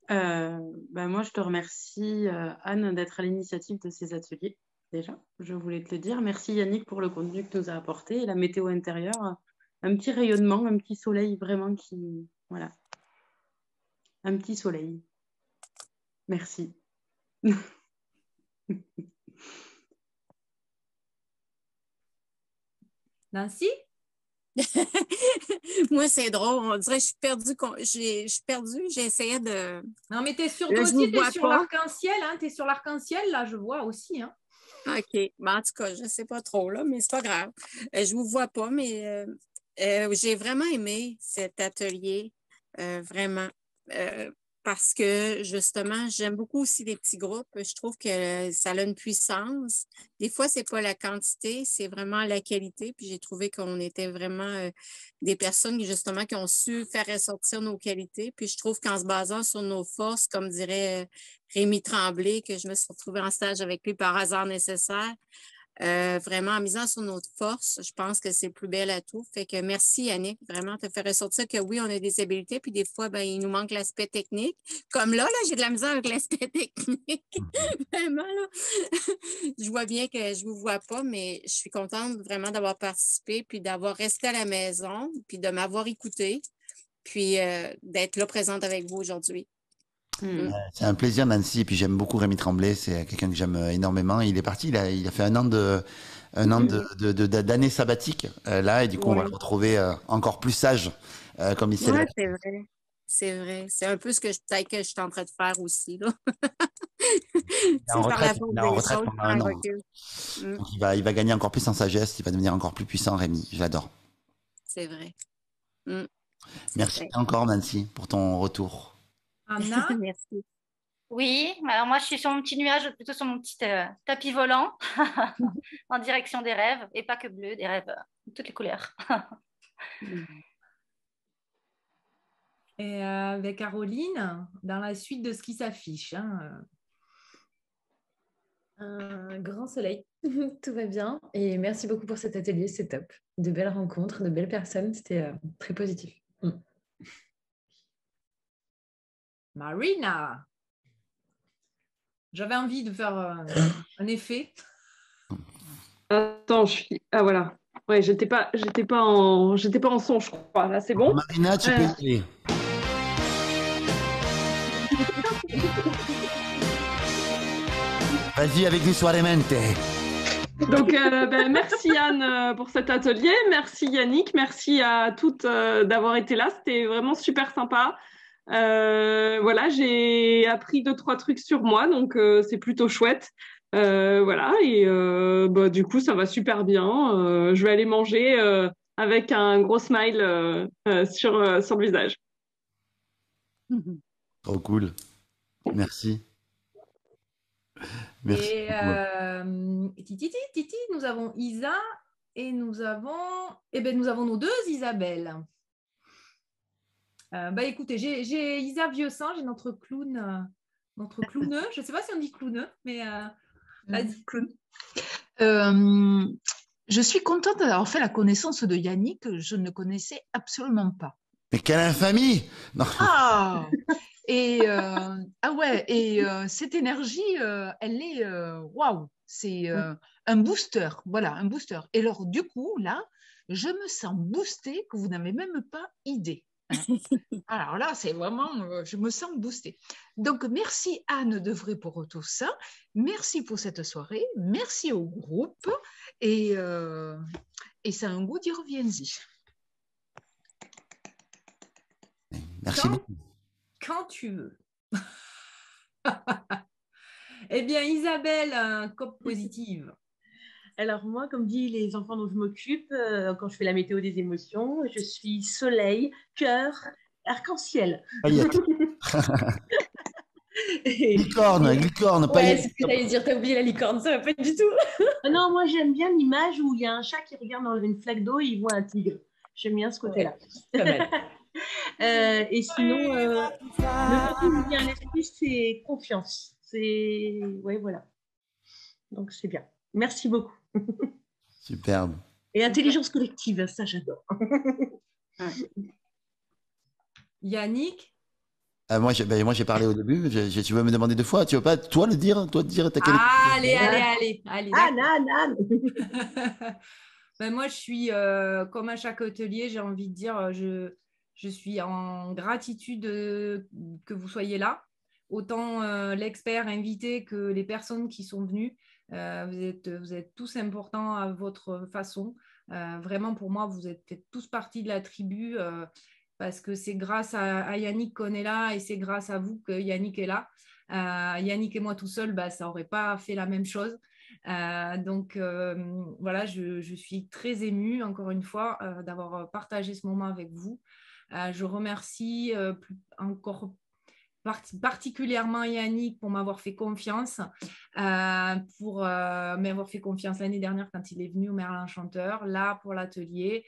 Moi, je te remercie, Anne, d'être à l'initiative de ces ateliers. Déjà, je voulais te le dire. Merci Yannick pour le contenu que tu nous as apporté et la météo intérieure. Un petit rayonnement, un petit soleil vraiment qui... Voilà. Un petit soleil. Merci. Nancy? Moi, c'est drôle. On dirait que je suis perdue. Je suis perdue. J'essayais de... Non, mais tu es sur l'arc-en-ciel. Hein? Tu es sur l'arc-en-ciel, là, je vois aussi. Hein? OK. Ben, en tout cas, je ne sais pas trop, là, mais c'est pas grave. Je ne vous vois pas, mais... j'ai vraiment aimé cet atelier, vraiment, parce que justement, j'aime beaucoup aussi les petits groupes. Je trouve que ça a une puissance. Des fois, c'est pas la quantité, c'est vraiment la qualité. Puis j'ai trouvé qu'on était vraiment des personnes justement qui ont su faire ressortir nos qualités. Puis je trouve qu'en se basant sur nos forces, comme dirait Rémi Tremblay, que je me suis retrouvée en stage avec lui par hasard nécessaire, vraiment en misant sur notre force, je pense que c'est le plus bel atout. Fait que merci Yannick, vraiment te faire ressortir que oui, on a des habiletés, puis des fois, ben, il nous manque l'aspect technique. Comme là, j'ai de la misère avec l'aspect technique. Vraiment, là. Je vois bien que je ne vous vois pas, mais je suis contente vraiment d'avoir participé, puis d'avoir resté à la maison, puis de m'avoir écouté, puis d'être là présente avec vous aujourd'hui. C'est un plaisir, Nancy. Et puis j'aime beaucoup Rémi Tremblay. C'est quelqu'un que j'aime énormément. Il est parti. Il a fait un an d'année sabbatique là, et du coup on va le retrouver encore plus sage, comme il s'est. Ouais, c'est vrai. C'est vrai. C'est un peu ce que peut-être que je suis en train de faire aussi là. Il est en retraite pendant un an. Donc il va gagner encore plus en sagesse. Il va devenir encore plus puissant, Rémi. Je l'adore. C'est vrai. Merci encore, Nancy, pour ton retour. Anna? Merci. Oui, alors moi je suis sur mon petit nuage, plutôt sur mon petit tapis volant en direction des rêves, et pas que bleu, des rêves de toutes les couleurs. Et avec Caroline, dans la suite de ce qui s'affiche. Hein. Un grand soleil, tout va bien. Et merci beaucoup pour cet atelier, c'est top. De belles rencontres, de belles personnes, c'était très positif. Marina, j'avais envie de faire un effet. Attends, Ah voilà. Ouais, j'étais pas en son, je crois. Là, c'est bon. Marina, tu peux y aller. Vas-y avec les soirées mente. Donc, merci Anne pour cet atelier. Merci Yannick. Merci à toutes d'avoir été là. C'était vraiment super sympa. Voilà, j'ai appris 2-3 trucs sur moi, donc c'est plutôt chouette. Voilà, et du coup, ça va super bien. Je vais aller manger avec un gros smile sur le visage. Trop cool. Merci. Merci. Et Titi, nous avons Isa et nous avons nos deux Isabelle. Écoutez, j'ai Isa Vieux-Sang, j'ai notre clown, notre clowneux. Je ne sais pas si on dit clowneux, mais vas-y, clown. Je suis contente d'avoir fait la connaissance de Yannick, que je ne connaissais absolument pas. Mais quelle infamie! Non. Ah! Et cette énergie, elle est waouh! C'est un booster, voilà, un booster. Et alors, du coup, là, je me sens boostée que vous n'avez même pas idée. Alors là, c'est vraiment, je me sens boostée. Donc, merci Anne de Vrai pour tout ça. Merci pour cette soirée. Merci au groupe. Et c'est un goût d'y reviens-y. Merci beaucoup. Quand tu veux. Eh bien, Isabelle, COP positive. Alors moi, comme dit les enfants dont je m'occupe, quand je fais la météo des émotions, je suis soleil, cœur, arc-en-ciel. Licorne, ouais, c'est ce que j'allais dire, t'as oublié la licorne, ça va pas du tout. Non, moi j'aime bien l'image où il y a un chat qui regarde dans une flaque d'eau et il voit un tigre. J'aime bien ce côté-là. Et sinon, le mot qui me vient à l'esprit, c'est confiance. Ouais, voilà. Donc c'est bien. Merci beaucoup. Superbe. Et intelligence collective, ça j'adore. Yannick? Moi, j'ai parlé au début. Tu veux me demander 2 fois? Tu veux pas toi le dire? Toi te dire t'as quel... Allez. Anne. Moi, je suis comme à chaque atelier, j'ai envie de dire, je suis en gratitude que vous soyez là. Autant l'expert invité que les personnes qui sont venues. Vous êtes tous importants à votre façon. Vraiment, pour moi, faites tous partie de la tribu parce que c'est grâce à Yannick qu'on est là et c'est grâce à vous que Yannick est là. Yannick et moi tout seul, ça n'aurait pas fait la même chose. Donc, voilà, je suis très émue, encore une fois, d'avoir partagé ce moment avec vous. Je remercie encore particulièrement Yannick pour m'avoir fait confiance, pour m'avoir fait confiance l'année dernière quand il est venu au Merlin Chanteur, là pour l'atelier.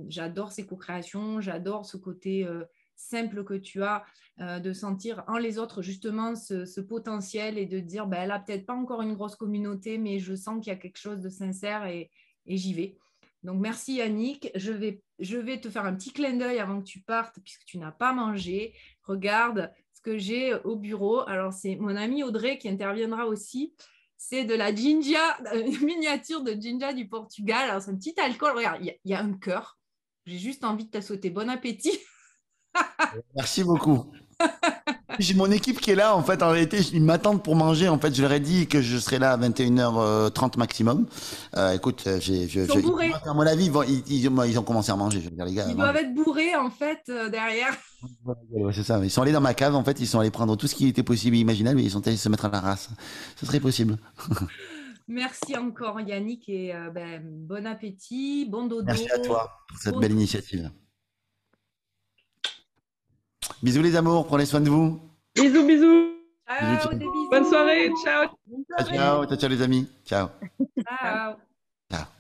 J'adore ces co-créations, j'adore ce côté simple que tu as, de sentir en les autres justement ce potentiel et de dire, elle n'a peut-être pas encore une grosse communauté, mais je sens qu'il y a quelque chose de sincère et j'y vais. Donc, merci Yannick. Je vais te faire un petit clin d'œil avant que tu partes, puisque tu n'as pas mangé. Regarde ce que j'ai au bureau. Alors, c'est mon amie Audrey qui interviendra aussi. C'est de la ginja, une miniature de ginja du Portugal. Alors, c'est un petit alcool. Regarde, il y a un cœur. J'ai juste envie de te souhaiter bon appétit. Merci beaucoup. J'ai mon équipe qui est là, en fait, en réalité, ils m'attendent pour manger. En fait, je leur ai dit que je serais là à 21h30 maximum. Écoute, ils sont bourrés. À mon avis, ils ont commencé à manger. Je veux dire, les gars, ils doivent être bourrés, en fait, derrière. Ouais, c'est ça. Ils sont allés dans ma cave, en fait, ils sont allés prendre tout ce qui était possible et imaginable et ils sont allés se mettre à la race. Ce serait possible. Merci encore, Yannick, et bon appétit, bon dodo. Merci à toi pour cette belle initiative. Bisous les amours, prenez soin de vous. Bisous. Ciao, des bisous. Bonne soirée, ciao. Ciao les amis. Ciao. Ciao. Ciao.